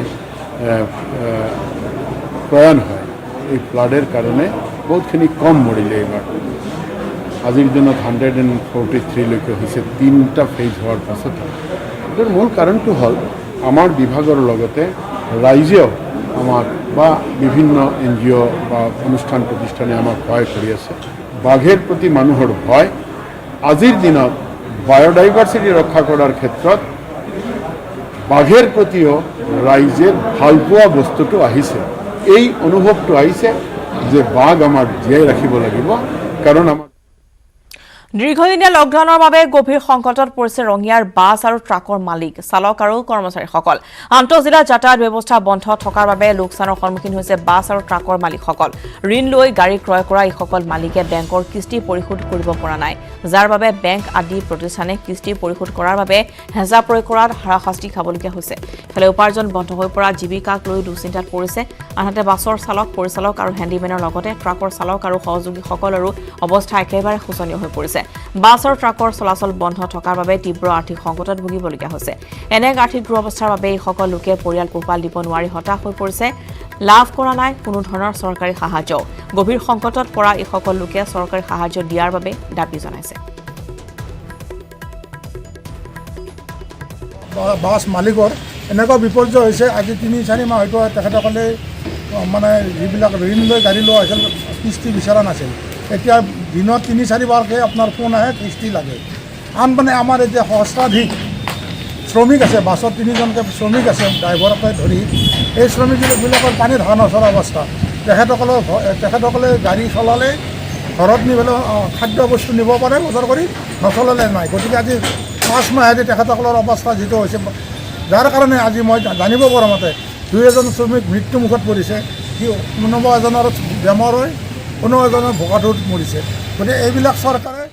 প্ৰয়াণ হয় এই ফ্লাডের কারণে বহুতখিনি কম মরিলে এবার আজির দিনত 143লৈকে হয়েছে 3টা ফেজ হওয়ার পাছত এটার মূল কারণটো হল আমার বিভাগের লগতে রাইজেও আমাক বা বিভিন্ন এনজিও বা অনুষ্ঠান প্রতিষ্ঠানে আমাক সহায় কৰি আছে বাঘেৰ প্ৰতি মানুহৰ ভয় আজিৰ দিনত বায়োডাইভাৰ্সিটি ৰক্ষা কৰাৰ ক্ষেত্ৰত বাঘেৰ প্ৰতিও ৰাইজেৰ ভালপোৱা বস্তুটো আহিছে এই অনুভবটো আহিছে যে বাঘ আমাৰ জীয়াই ৰাখিব লাগিব কাৰণ আমাৰ দীৰ্ঘদিনীয়া লকডাউনৰ বাবে গভীৰ সংকটত পৰিছে ৰঙিয়াৰ বাছ আৰু ট্ৰাকৰ মালিক চালক আৰু কৰ্মচাৰীসকল আন্তঃজিলা যাতায়াত ব্যৱস্থা বন্ধ থকাৰ বাবে লোকচানৰ সন্মুখীন হৈছে বাছ আৰু ট্ৰাকৰ মালিকসকল ঋণ লৈ গাড়ী ক্ৰয় কৰা এইসকল মালিকে বেংকৰ কিস্তি পৰিশোধ কৰিব পৰা নাই যাৰ বাবে বেংক আদি প্ৰতিষ্ঠানে কিস্তি পৰিশোধ কৰাৰ বাবে হেঁচা প্ৰয়োগ কৰাত হাৰাশাস্তি খাবলগীয়া হৈছে ফলে উপাৰ্জন বন্ধ হৈ পৰা জীৱিকাক লৈ দুশ্চিন্তাত পৰিছে আনহাতে বাছৰ চালক পৰিচালক আৰু হেণ্ডিমেনৰ লগতে ট্ৰাকৰ চালক আৰু সহযোগীসকলৰো অৱস্থা একেবাৰে শোচনীয় হৈ পৰিছে বাছ আৰু ট্ৰাকৰ চলাচল বন্ধ থকাৰ বাবে তীব্ৰ আৰ্থিক সংকটত ভুগিবলগীয়া হৈছে এনে আৰ্থিক দুৰৱস্থাৰ বাবে এইসকল লোকে পৰিয়াল পোহপাল দিব নোৱাৰি হতাশ হৈ পৰিছে লাভ কৰা নাই কোনো ধৰণৰ চৰকাৰী সাহায্য গভীৰ সংকটত পৰা এইসকল লোকে চৰকাৰী সাহায্য দিয়াৰ বাবে দাবী জনাইছে বাছ মালিকৰ এনেকুৱা বিপৰ্যয় হৈছে আজি 3-4 মাহ হয়তো তেখেতসকলে মানে যিবিলাক ঋণ লৈ গাড়ী লোৱা হৈছিল কিস্তি বিচৰা নাছিল এতিয়া দিনত 3-4 বাৰকৈ আপোনাৰ ফোন আহে কিস্তি লাগে আন মানে আমাৰ এতিয়া সহস্ৰাধিক শ্ৰমিক আছে বাছত 3জনকৈ শ্ৰমিক আছে ড্ৰাইভাৰকে ধৰি এই শ্ৰমিকবিলাকৰ পানী ধৰা নচলা অৱস্থা তেখেতসকলে গাড়ী চলালে ঘৰত নিবলৈ খাদ্য বস্তু নিব পাৰে বজাৰ কৰি নচলালে নাই গতিকে আজি 5 মাহেদি তেখেতসকলৰ অৱস্থা যিটো হৈছে যাৰ কাৰণে আজি মই জানিব পৰা মতে 2 শ্ৰমিক মৃত্যুমুখত পৰিছে কোনোবা এজনৰ বেমাৰ হৈ কোনো এজনৰ ভোকাটোত মৰিছে গতিকে এইবিলাক চৰকাৰে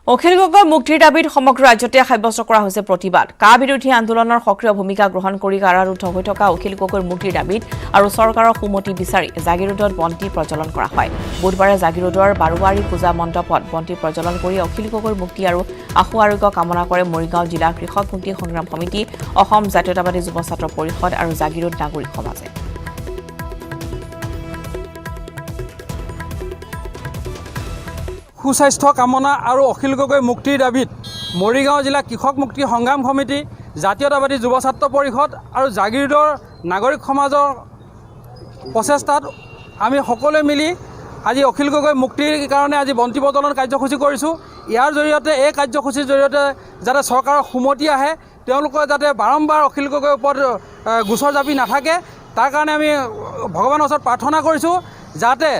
অখিল গগৈ মুক্তিৰ দাবীত সমগ্ৰ ৰাজ্যতে সাব্যস্ত কৰা হৈছে প্ৰতিবাদ কা বিৰোধী আন্দোলনৰ সক্ৰিয় ভূমিকা গ্ৰহণ কৰি কাৰাৰুদ্ধ হৈ থকা অখিল গগৈৰ মুক্তিৰ দাবীত আৰু চৰকাৰৰ সুমতি বিচাৰি জাগিৰোডত বন্তি প্ৰজ্বলন কৰা হয় বুধবাৰে জাগিৰোডৰ বাৰুৱাৰী পূজা মণ্ডপত বন্তি প্ৰজ্বলন কৰি অখিল গগৈৰ মুক্তি আৰু আশু আৰোগ্য কামনা কৰে মৰিগাঁও জিলা কৃষক মুক্তি সংগ্ৰাম সমিতি অসম জাতীয়তাবাদী যুৱ ছাত্ৰ পৰিষদ আৰু জাগিৰোড নাগৰিক সমাজে সুস্বাস্থ্য কামনা আৰু অখিল গগৈ মুক্তিৰ দাবীত মৰিগাঁও জিলা কৃষক মুক্তি সংগ্ৰাম সমিতি জাতীয়তাবাদী যুৱ ছাত্ৰ পৰিষদ আৰু জাগিৰোডৰ নাগৰিক সমাজৰ প্ৰচেষ্টাত আমি সকলোৱে মিলি আজি অখিল গগৈ মুক্তিৰ কাৰণে আজি বন্তি প্ৰজ্বলন কাৰ্যসূচী কৰিছোঁ ইয়াৰ জৰিয়তে এই কাৰ্যসূচীৰ জৰিয়তে যাতে চৰকাৰৰ সুমতি আহে তেওঁলোকে যাতে বাৰম্বাৰ অখিল গগৈৰ ওপৰত গোচৰ জাপি নাথাকে তাৰ কাৰণে আমি ভগৱানৰ ওচৰত প্ৰাৰ্থনা কৰিছোঁ যাতে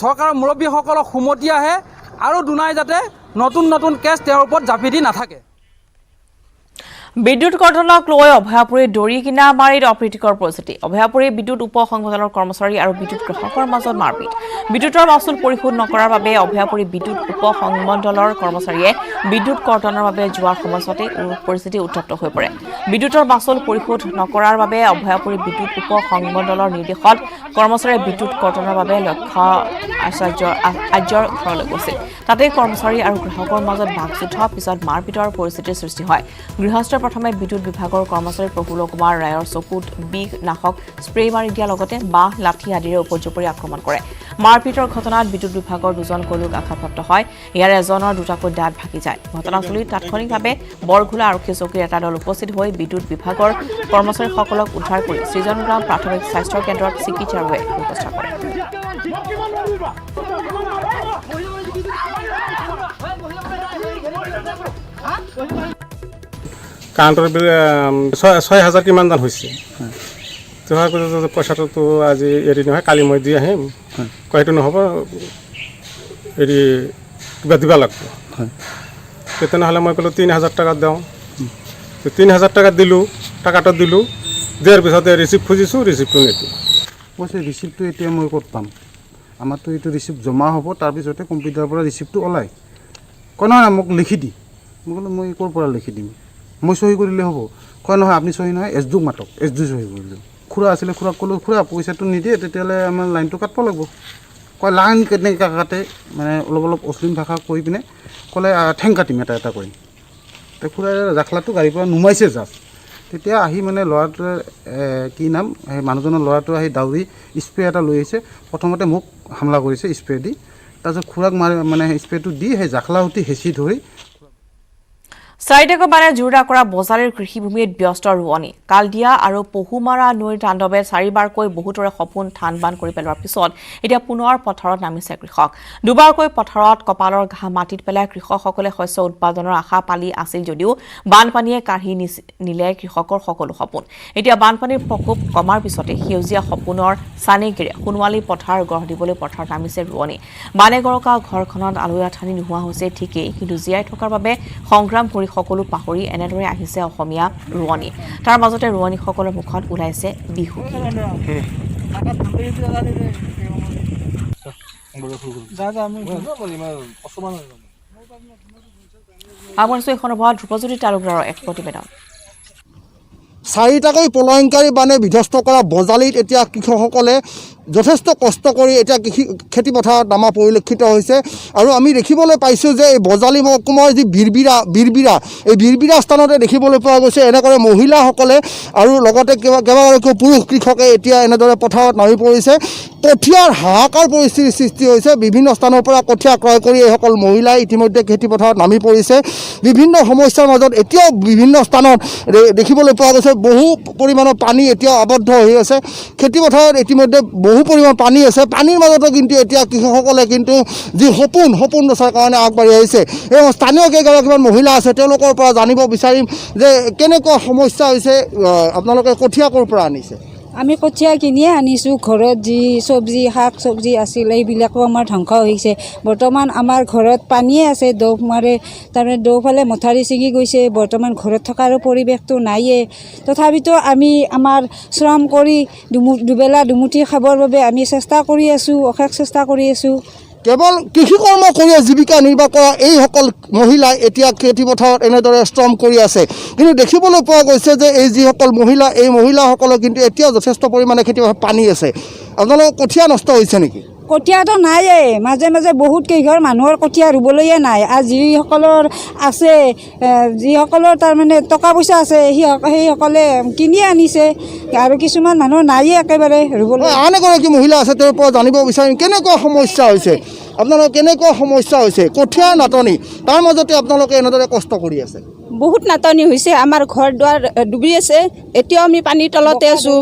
চৰকাৰৰ মুৰব্বীসকলক সুমতি আহে আৰু দুনাই যাতে নতুন নতুন কেছ তেওঁৰ ওপৰত জাপি দি নাথাকে বিদ্যুৎ কৰ্তনক লৈ অভয়াপুৰীৰ দৰি কিনা মাৰিত অপ্ৰীতিকৰ পৰিস্থিতি অভয়াপুৰী বিদ্যুৎ উপ সংগঠনৰ কৰ্মচাৰী আৰু বিদ্যুৎ গ্ৰাহকৰ মাজত মাৰপিট বিদ্যুৎৰ মাচুল পৰিশোধ নকৰাৰ বাবে অভয়াপুৰী বিদ্যুৎ উপ সংমণ্ডলৰ কৰ্মচাৰীয়ে বিদ্যুৎ কৰ্তনৰ বাবে যোৱাৰ সময়তে পৰিস্থিতি উত্তপ্ত হৈ পৰে বিদ্যুৎৰ মাচুল পৰিশোধ নকৰাৰ বাবে অভয়াপুৰী বিদ্যুৎ উপ সংমণ্ডলৰ নিৰ্দেশত কৰ্মচাৰীয়ে বিদ্যুৎ কৰ্তনৰ বাবে লক্ষ্য আৰ্যৰ ঘৰলৈ গৈছিল তাতে কৰ্মচাৰী আৰু গ্ৰাহকৰ মাজত বাকযুদ্ধ পিছত মাৰপিটৰ পৰিস্থিতিৰ সৃষ্টি হয় গৃহস্থ প্ৰথমে বিদ্যুৎ বিভাগৰ কৰ্মচাৰী প্ৰফুল্ল কুমাৰ ৰায়ৰ চকুত বিষ নাশক স্প্ৰে মাৰি দিয়াৰ লগতে বাঁহ লাঠি আদিৰে উপৰ্যুপৰি আক্ৰমণ কৰে মাৰপিটৰ ঘটনাত বিদ্যুৎ বিভাগৰ দুজন কৰ্মীক আঘাতপ্ৰাপ্ত হয় ইয়াৰ এজনৰ দুটাকৈ দাঁত ভাগি যায় ঘটনাস্থলীত তাৎক্ষণিকভাৱে বৰঘোলা আৰক্ষী চকীৰ এটা দল উপস্থিত হৈ বিদ্যুৎ বিভাগৰ কৰ্মচাৰীসকলক উদ্ধাৰ কৰি সৃজনগ্ৰাম প্ৰাথমিক স্বাস্থ্য কেন্দ্ৰত চিকিৎসাৰ বাবে ব্যৱস্থা কৰে কাৰেণ্টৰ বিল 6,000 কিমান দান হৈছে পইচাটোতো আজি এৰি নহয় কালি মই দি আহিম সেইটো নহ'ব হেৰি কিবা দিব লাগিব তেনেহ'লে মই ক'লোঁ 3,000 টকা দিওঁ 3,000 টকা দিলোঁ টাকাটো দিলোঁ দিয়াৰ পিছতে ৰিচিপ্ট খুজিছোঁ ৰিচিপ্টটো নিদিওঁ কৈছে ৰিচিপ্টটো এতিয়া মই ক'ত পাম আমাৰতো এইটো ৰিচিপ্ট জমা হ'ব তাৰপিছতে কম্পিউটাৰৰ পৰা ৰিচিপ্টটো ওলায় কয় নহয় মোক লিখি দি মই ক'লোঁ মই ক'ৰ পৰা লিখি দিম মই চহী কৰিলে হ'ব কয় নহয় আপুনি চহী নহয় এছডুক মাতক এছডু চহী কৰিলোঁ খুৰা আছিলে খুৰাক ক'লোঁ খুৰা পইচাটো নিদিয়ে তেতিয়াহ'লে আমাৰ লাইনটো কাটিব লাগিব কয় লাইন কেনেকৈ কাটে মানে অলপ অশ্লীল ভাষা কৈ পিনে ক'লে ঠেং কাটিম এটা কৰিম খুৰাই জাখলাটো গাড়ীৰ পৰা নুমাইছে জাষ্ট তেতিয়া আহি মানে ল'ৰাটোৱে কি নাম সেই মানুহজনৰ ল'ৰাটো আহি দাউৰি স্প্ৰে এটা লৈ আহিছে প্ৰথমতে মোক হামলা কৰিছে স্প্ৰে দি তাৰপিছত খুৰাক মানে স্প্ৰেটো দি সেই জাখলা উঠি হেঁচি ধৰি চাৰিটাকৈ বানে জোৰদা কৰা বজালীৰ কৃষিভূমিত ব্যস্ত ৰোৱনী কালদিয়া আৰু পহুমাৰা নৈৰ তাণ্ডৱে চাৰিবাৰকৈ বহুতৰে সপোন থান বান কৰি পেলোৱাৰ পিছত এতিয়া পুনৰ পথাৰত নামিছে কৃষক দুবাৰকৈ পথাৰত কপালৰ ঘাঁ মাটিত পেলাই কৃষকসকলে শস্য উৎপাদনৰ আশা পালি আছিল যদিও বানপানীয়ে কাঢ়ি নিলে কৃষকৰ সকলো সপোন এতিয়া বানপানীৰ প্ৰকোপ কমাৰ পিছতে সেউজীয়া সপোনৰ চানেগিৰে সোণোৱালী পথাৰ গঢ় দিবলৈ পথাৰত নামিছে ৰোৱনী বানে গৰকা ঘৰখনত আলৈ আঠানি নোহোৱা হৈছে ঠিকেই কিন্তু জীয়াই থকাৰ বাবে সংগ্ৰাম কৰি সকলো পাহৰি এনেদৰে আহিছে অসমীয়া ৰোৱনী তাৰ মাজতে ৰোৱনীসকলৰ মুখত ওলাইছে বিহু সামৰিছোঁ এই সন্দৰ্ভত ধ্ৰুৱজ্যোতি তালুকদাৰৰ এক প্ৰতিবেদন চাৰিটাকৈ প্ৰলয়ংকাৰী বানে বিধ্বস্ত কৰা বজালীত এতিয়া কৃষকসকলে যথেষ্ট কষ্ট কৰি এতিয়া খেতি পথাৰত নামা পৰিলক্ষিত হৈছে আৰু আমি দেখিবলৈ পাইছোঁ যে এই বজালী মহকুমাৰ যি বীৰবিৰা এই বীৰবিৰা স্থানতে দেখিবলৈ পোৱা গৈছে এনেদৰে মহিলাসকলে আৰু লগতে কেইবাগৰাকীও পুৰুষ কৃষকে এতিয়া এনেদৰে পথাৰত নামি পৰিছে কঠীয়াৰ হাহাকাৰ পৰিস্থিতিৰ সৃষ্টি হৈছে বিভিন্ন স্থানৰ পৰা কঠীয়া ক্ৰয় কৰি এইসকল মহিলাই ইতিমধ্যে খেতি পথাৰত নামি পৰিছে বিভিন্ন সমস্যাৰ মাজত এতিয়াও বিভিন্ন স্থানত দেখিবলৈ পোৱা গৈছে বহু পৰিমাণৰ পানী এতিয়াও আবদ্ধ হৈ আছে খেতি পথাৰত ইতিমধ্যে বহু পৰিমাণ পানী আছে পানীৰ মাজতো কিন্তু এতিয়া কৃষকসকলে কিন্তু যি সপোন ৰচাৰ কাৰণে আগবাঢ়ি আহিছে এই স্থানীয় কেইগৰাকীমান মহিলা আছে তেওঁলোকৰ পৰা জানিব বিচাৰিম যে কেনেকুৱা সমস্যা হৈছে আপোনালোকে কঠীয়া ক'ৰ পৰা আনিছে আমি কঠীয়া কিনিয়ে আনিছোঁ ঘৰত যি চব্জি শাক চব্জি আছিল এইবিলাকো আমাৰ ধ্বংস হৈছে বৰ্তমান আমাৰ ঘৰত পানীয়ে আছে দৌহ মাৰে তাৰমানে দৌফালে মথাৰি ছিঙি গৈছে বৰ্তমান ঘৰত থকাৰো পৰিৱেশটো নাইয়ে তথাপিতো আমি আমাৰ শ্ৰম কৰি দুবেলা দুমুঠি খাবৰ বাবে আমি চেষ্টা কৰি আছোঁ অশেষ চেষ্টা কৰি আছোঁ কেৱল কৃষি কৰ্ম কৰি জীৱিকা নিৰ্বাহ কৰা এইসকল মহিলাই এতিয়া খেতি পথাৰত এনেদৰে শ্ৰম কৰি আছে কিন্তু দেখিবলৈ পোৱা গৈছে যে এই যিসকল মহিলা এই মহিলাসকলৰ কিন্তু এতিয়াও যথেষ্ট পৰিমাণে খেতি পথাৰত পানী আছে আপোনালোকৰ কঠীয়া নষ্ট হৈছে নেকি কঠীয়াটো নাইয়ে মাজে মাজে বহুত কেইঘৰ মানুহৰ কঠীয়া ৰুবলৈয়ে নাই আৰু যিসকলৰ আছে যিসকলৰ তাৰমানে টকা পইচা আছে সেইসকলে কিনি আনিছে আৰু কিছুমান মানুহৰ নাইয়ে একেবাৰে ৰুবলৈ আন এগৰাকী মহিলা আছে তেওঁৰ পৰা জানিব বিচাৰিম কেনেকুৱা সমস্যা হৈছে আপোনালোকৰ কেনেকুৱা সমস্যা হৈছে কঠীয়াৰ নাটনি তাৰ মাজতে আপোনালোকে এনেদৰে কষ্ট কৰি আছে বহুত নাটনি হৈছে আমাৰ ঘৰ দুৱাৰ ডুবি আছে এতিয়াও আমি পানীৰ তলতে আছোঁ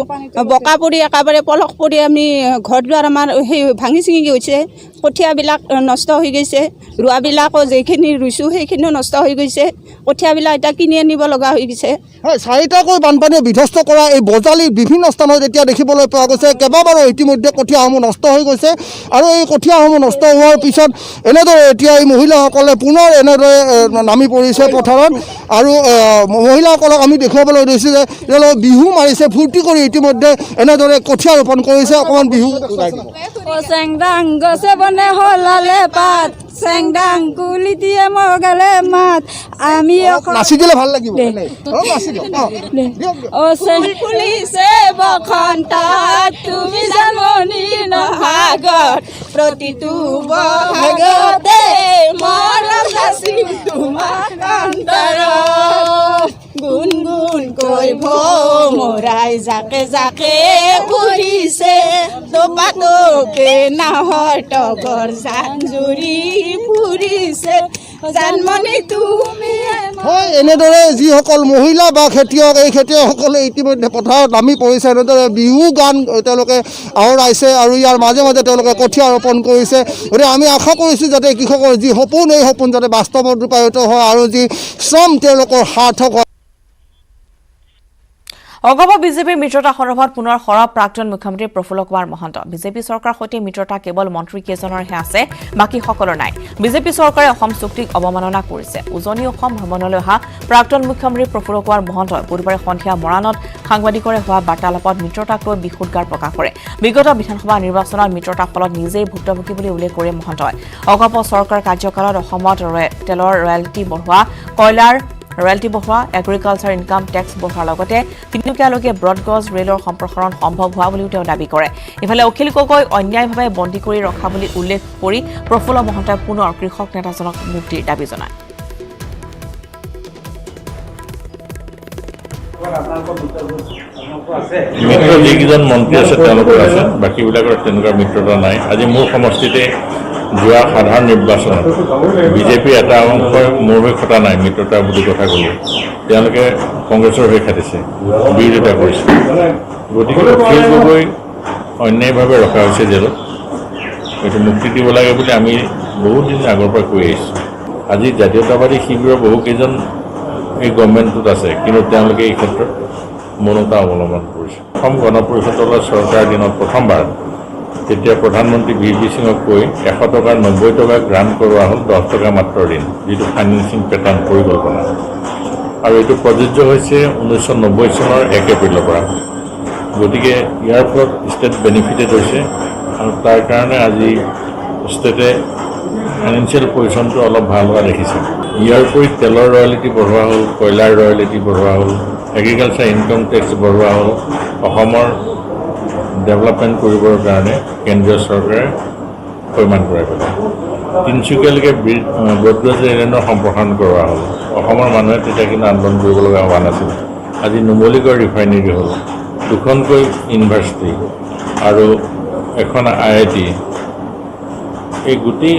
বোকা পৰি একেবাৰে পলস পৰি আমি ঘৰ দুৱাৰ আমাৰ সেই ভাঙি চিঙি গৈছে কঠীয়াবিলাক নষ্ট হৈ গৈছে ৰোৱাবিলাকো যিখিনি ৰুইছোঁ সেইখিনিও নষ্ট হৈ গৈছে কঠীয়াবিলাক এতিয়া কিনি আনিব লগা হৈ গৈছে হয় চাৰিটাকৈ বানপানীয়ে বিধ্বস্ত কৰা এই বজালীৰ বিভিন্ন স্থানত এতিয়া দেখিবলৈ পোৱা গৈছে কেইবাবাৰো ইতিমধ্যে কঠীয়াসমূহ নষ্ট হৈ গৈছে আৰু এই কঠীয়াসমূহ নষ্ট হোৱাৰ পিছত এনেদৰে এতিয়া এই মহিলাসকলে পুনৰ এনেদৰে নামি পৰিছে পথাৰত আৰু মহিলাসকলক আমি দেখুৱাবলৈ লৈছোঁ যে তেওঁলোকে বিহু মাৰিছে, ফূৰ্তি কৰি ইতিমধ্যে এনেদৰে কঠীয়া ৰোপণ কৰিছে। অকণমান বিহু চেংদাং গছে বনে হলালে পাত, চেংদাং কুলি দিয়ে মগালে মাত, আমি নাচি দিলে ভাল লাগিব। ফুলিছে বসন্তত তুমি জানমণি নহাগত, প্ৰতিটো বহাগতে মৰম যাচি তোমাৰ অন্তৰত, গুণ গুণকৈ ভমৰাই জাকে জাকে ফুৰিছে, তোপাটোকে নাহৰ তগৰ জানজুৰি ফুৰিছে, জানমণি তুমি। হয়, এনেদৰে যিসকল মহিলা বা খেতিয়ক, এই খেতিয়কসকলে ইতিমধ্যে পথাৰত নামি পৰিছে, এনেদৰে বিহু গান তেওঁলোকে আওৰাইছে আৰু ইয়াৰ মাজে মাজে তেওঁলোকে কঠীয়া ৰোপণ কৰিছে। গতিকে আমি আশা কৰিছোঁ যাতে কৃষকৰ যি সপোন, এই সপোন যাতে বাস্তৱত ৰূপায়িত হয় আৰু যি শ্ৰম তেওঁলোকৰ সাৰ্থক হয়। অগপ বিজেপিৰ মিত্ৰতা সন্দৰ্ভত পুনৰ সৰব প্ৰাক্তন মুখ্যমন্ত্ৰী প্ৰফুল্ল কুমাৰ মহন্ত। বিজেপি চৰকাৰৰ সৈতে মিত্ৰতা কেৱল মন্ত্ৰী কেইজনৰহে আছে, বাকী সকলৰ নাই। বিজেপি চৰকাৰে অসম চুক্তিক অৱমাননা কৰিছে। উজনি অসম ভ্ৰমণলৈ অহা প্ৰাক্তন মুখ্যমন্ত্ৰী প্ৰফুল্ল কুমাৰ মহন্তই বুধবাৰে সন্ধিয়া মৰাণত সাংবাদিকৰে হোৱা বাৰ্তালাপত মিত্ৰতাক লৈ বিষোদগাৰ প্ৰকাশ কৰে। বিগত বিধানসভা নিৰ্বাচনত মিত্ৰতাৰ ফলত নিজেই ভুক্তভোগী বুলি উল্লেখ কৰে মহন্তই। অগপ চৰকাৰ কাৰ্যকালত অসমত তেলৰ ৰয়েলটি বঢ়োৱা, কয়লাৰ ৰয়েলটি বঢ়োৱা, এগ্ৰিকালচাৰ ইনকাম টেক্স বঢ়োৱাৰ লগতে তিনিচুকীয়ালৈকে ব্ৰডগজ ৰেলৰ সম্প্ৰসাৰণ সম্ভৱ হোৱা বুলিও তেওঁ দাবী কৰে। ইফালে অখিল গগৈ অন্যায়ভাৱে বন্দী কৰি ৰখা বুলি উল্লেখ কৰি প্ৰফুল্ল মহন্তই পুনৰ কৃষক নেতাজনক মুক্তিৰ দাবী জনায়। মিত্ৰ যিকেইজন মন্ত্ৰী আছে তেওঁলোকৰ আছে, বাকীবিলাকৰ তেনেকুৱা মিত্ৰতা নাই। আজি মোৰ সমষ্টিতে যোৱা সাধাৰণ নিৰ্বাচনত বিজেপিৰ এটা অংশই মোৰ হৈ খটা নাই, মিত্ৰতা বুলি কথা ক'লো। তেওঁলোকে কংগ্ৰেছৰ হৈ খাটিছে, বিৰোধিতা কৰিছে। গতিকে অখিল গগৈ অন্যায়ভাৱে ৰখা হৈছে জেলত, এইটো মুক্তি দিব লাগে বুলি আমি বহুত দিন আগৰ পৰা কৈ আহিছোঁ। আজি জাতীয়তাবাদী শিবিৰৰ বহুকেইজন এই গভৰ্ণমেণ্টটোত আছে, কিন্তু তেওঁলোকে এই ক্ষেত্ৰত মৌনতা অৱলম্বন কৰিছে। অসম গণ পৰিষদৰ চৰকাৰৰ দিনত প্ৰথমবাৰ তেতিয়া প্ৰধানমন্ত্ৰী VP সিঙক কৈ 100 টকাৰ 90 টকা গ্ৰাণ্ট কৰোৱা হ'ল 10 টকা মাত্ৰ ঋণ, যিটো ফাইনেন্সিং পেটাৰ্ণ পৰিকল্পনা। আৰু এইটো প্ৰযোজ্য হৈছে 1990 চনৰ 1 এপ্ৰিলৰ পৰা। গতিকে ইয়াৰ ফলত ষ্টেট বেনিফিটেড হৈছে আৰু তাৰ কাৰণে আজি ষ্টেটে ফাইনেন্সিয়েল পজিশ্যনটো অলপ ভাল হোৱা দেখিছে। ইয়াৰ উপৰি তেলৰ ৰয়েলিটি বঢ়োৱা হ'ল, কয়লাৰ ৰয়েলিটি বঢ়োৱা হ'ল, এগ্ৰিকালচাৰ ইনকাম টেক্স বঢ়োৱা হ'ল। অসমৰ ডেভেলপমেণ্ট কৰিবৰ কাৰণে কেন্দ্ৰীয় চৰকাৰে পৰিমাণ কৰাই পেলায়। তিনিচুকীয়ালৈকে ব্ৰডগজ ৰেলৰ সম্প্ৰসাৰণ কৰোৱা হ'ল। অসমৰ মানুহে তেতিয়া কিন্তু আন্দোলন কৰিব লগা হোৱা নাছিল। আজি নুমলীগড় ৰিফাইনেৰী হ'ল, 2খনকৈ ইউনিভাৰ্চিটি আৰু এখন IIT। এই গোটেই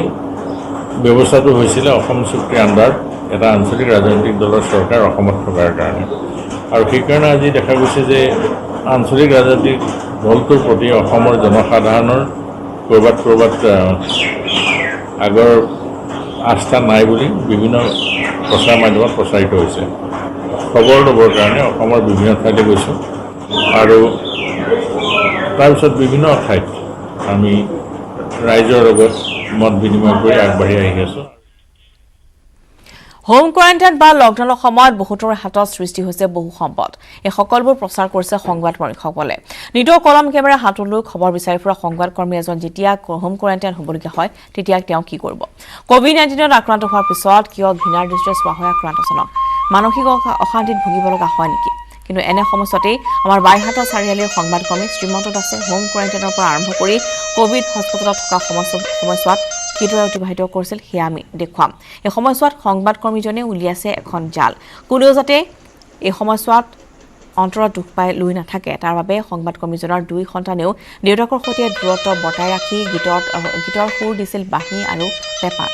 ব্যৱস্থাটো হৈছিলে অসম চুক্তিৰ আণ্ডাৰত এটা আঞ্চলিক ৰাজনৈতিক দলৰ চৰকাৰ অসমত থকাৰ কাৰণে। আৰু সেইকাৰণে আজি দেখা গৈছে যে আঞ্চলিক ৰাজনৈতিক দলটোৰ প্ৰতি অসমৰ জনসাধাৰণৰ ক'ৰবাত আগৰ আস্থা নাই বুলি বিভিন্ন প্ৰচাৰ মাধ্যমত প্ৰচাৰিত হৈছে। খবৰ ল'বৰ কাৰণে অসমৰ বিভিন্ন ঠাইলৈ গৈছোঁ আৰু তাৰপিছত বিভিন্ন ঠাইত আমি ৰাইজৰ লগত মত বিনিময় কৰি আগবাঢ়ি আহি আছোঁ। হোম কোৱাৰেণ্টাইন বা লকডাউনৰ সময়ত বহুতৰ হাতত সৃষ্টি হৈছে বহু সম্পদ। এই সকলোবোৰ প্ৰচাৰ কৰিছে সংবাদকৰ্মীসকলে। নিতৌ কলম কেমেৰা হাতত লৈ খবৰ বিচাৰি ফুৰা সংবাদকৰ্মী এজন যেতিয়া হোম কোৱাৰেণ্টাইন হ'বলগীয়া হয়, তেতিয়া তেওঁ কি কৰিব? COVID-19ত আক্ৰান্ত হোৱাৰ পিছত কিয় ঘৃণাৰ দৃষ্টিৰে চোৱা হয় আক্ৰান্তজনক? মানসিক অশান্তিত ভুগিব লগা হয় নেকি? কিন্তু এনে সময়তেই আমাৰ বাইহাটা চাৰিআলিৰ সংবাদকৰ্মী শ্ৰীমন্ত দাসে হোম কোৱাৰেণ্টাইনৰ পৰা আৰম্ভ কৰি কোভিড হস্পিটেলত থকা সময়ছোৱাত কিদৰে অতিবাহিত কৰিছিল সেয়া আমি দেখুৱাম। এই সময়ছোৱাত সংবাদকৰ্মীজনে উলিয়াইছে এখন জাল। কোনেও যাতে এই সময়ছোৱাত অন্তৰত দুখ পাই লৈ নাথাকে, তাৰ বাবে সংবাদকৰ্মীজনৰ 2 সন্তানেও দেউতাকৰ সৈতে দূৰত্ব বৰ্তাই ৰাখি গীতৰ সুৰ দিছিল বাঁহী আৰু পেঁপাত।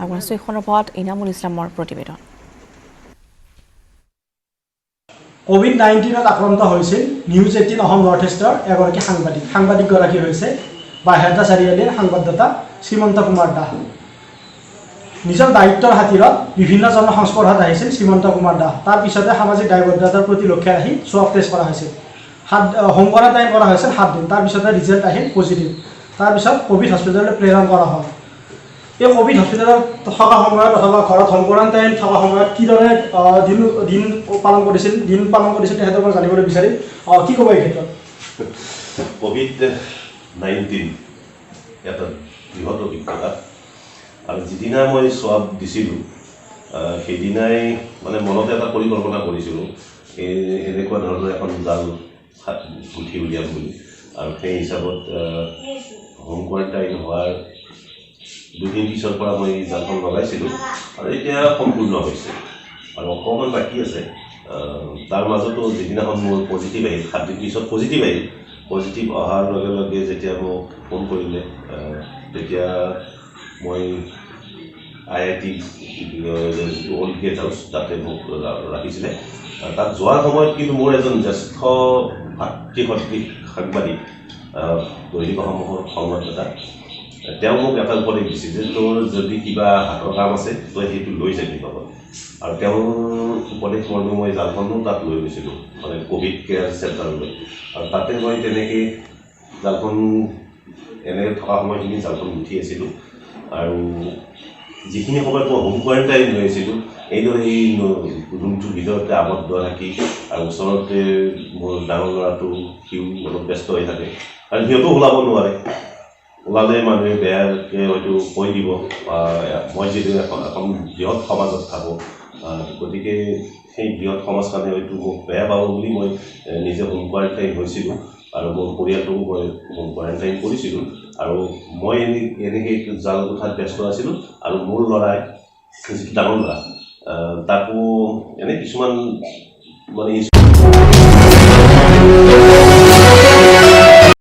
আগন্তুক এই সন্দৰ্ভত ইনামুল ইছলামৰ প্ৰতিবেদন। COVID-19ত আক্ৰান্ত হৈছিল নিউজ 18 অসম নৰ্থ ইষ্টৰ এগৰাকী সাংবাদিকগৰাকী হৈছে বাইহাটা চাৰিআলিৰ সংবাদদাতা শ্ৰীমন্ত কুমাৰ দাস। নিজৰ দায়িত্বৰ খাতিৰত বিভিন্ন জনৰ সংস্পৰ্শত আহিছিল শ্ৰীমন্ত কুমাৰ দাস। তাৰ পিছতে সামাজিক দায়বদ্ধতাৰ প্ৰতি লক্ষ্য ৰাখি সোৱাব টেষ্ট কৰা হৈছিল। হোম কোৱাৰেণ্টাইন কৰা হৈছিল 7 দিন। তাৰ পিছতে ৰিজাল্ট আহিল পজিটিভ। তাৰপিছত ক'ভিড হস্পিটেললৈ প্ৰেৰণ কৰা হ'ল। এই ক'ভিড হস্পিটেলত থকা সময়ত অথবা ঘৰত হোম কোৱাৰেণ্টাইন থকা সময়ত কিদৰে দিন পালন কৰিছিল তেখেতৰ পৰা জানিবলৈ বিচাৰিম। কি ক'ব এই ক্ষেত্ৰত? COVID-19 এটা বৃহৎ অভিজ্ঞতা আৰু যিদিনা মই চোৱাব দিছিলোঁ সেইদিনাই মানে মনতে এটা পৰিকল্পনা কৰিছিলোঁ এনেকুৱা ধৰণৰ এখন জাল পুঠি উলিয়াম বুলি। আৰু সেই হিচাপত হোম কোৱাৰেণ্টাইন হোৱাৰ 2 দিন পিছৰ পৰা মই জালখন লগাইছিলোঁ আৰু এতিয়া সম্পূৰ্ণ হৈছে আৰু অকণমান বাকী আছে। তাৰ মাজতো যিদিনাখন মোৰ পজিটিভ আহিল 7 দিন পিছত পজিটিভ অহাৰ লগে লগে যেতিয়া মোক ফোন কৰিলে তেতিয়া মই IIT অল্ড গেট হাউচ তাতে মোক ৰাখিছিলে। তাত যোৱাৰ সময়ত কিন্তু মোৰ এজন জ্যেষ্ঠ ভাতৃ সাংবাদিক দৈনিক অসমৰ সংবাদদাতা তেওঁ মোক এটা উপদেশ দিছিল যে তোৰ যদি কিবা হাতৰ কাম আছে তই সেইটো লৈ যাবি লগত। আৰু তেওঁৰ উপদেশ মৰ্মে মই জালখনো তাত লৈ গৈছিলোঁ মানে ক'ভিড কেয়াৰ চেণ্টাৰলৈ। আৰু তাতে মই তেনেকৈ জালখন এনেকৈ থকা সময়খিনি জালখন উঠি আছিলোঁ। আৰু যিখিনি সময়ত মই হোম কোৱাৰেণ্টাইন হৈ আছিলোঁ এইদৰে এই ৰুমটোৰ ভিতৰতে আবদ্ধ থাকি আৰু ওচৰতে মোৰ ডাঙৰ ল'ৰাটো সিও অলপ ব্যস্ত হৈ থাকে আৰু সিহঁতেও ওলাব নোৱাৰে। ওলালে মানুহে বেয়াকৈ হয়তো কৈ দিব মই যিটো এখন বৃহৎ সমাজত থাকোঁ গতিকে সেই বৃহৎ সমাজখনে হয়তো মোক বেয়া পাব বুলি মই নিজে হোম কোৱাৰেণ্টাইন হৈছিলোঁ আৰু মোৰ পৰিয়ালটোও মই হোম কোৱাৰেণ্টাইন কৰিছিলোঁ। আৰু মই এনেকৈ জাল উঠাত ব্যস্ত আছিলোঁ আৰু মোৰ ল'ৰাই যিটো ডাঙৰ ল'ৰা তাকো এনে কিছুমান মানে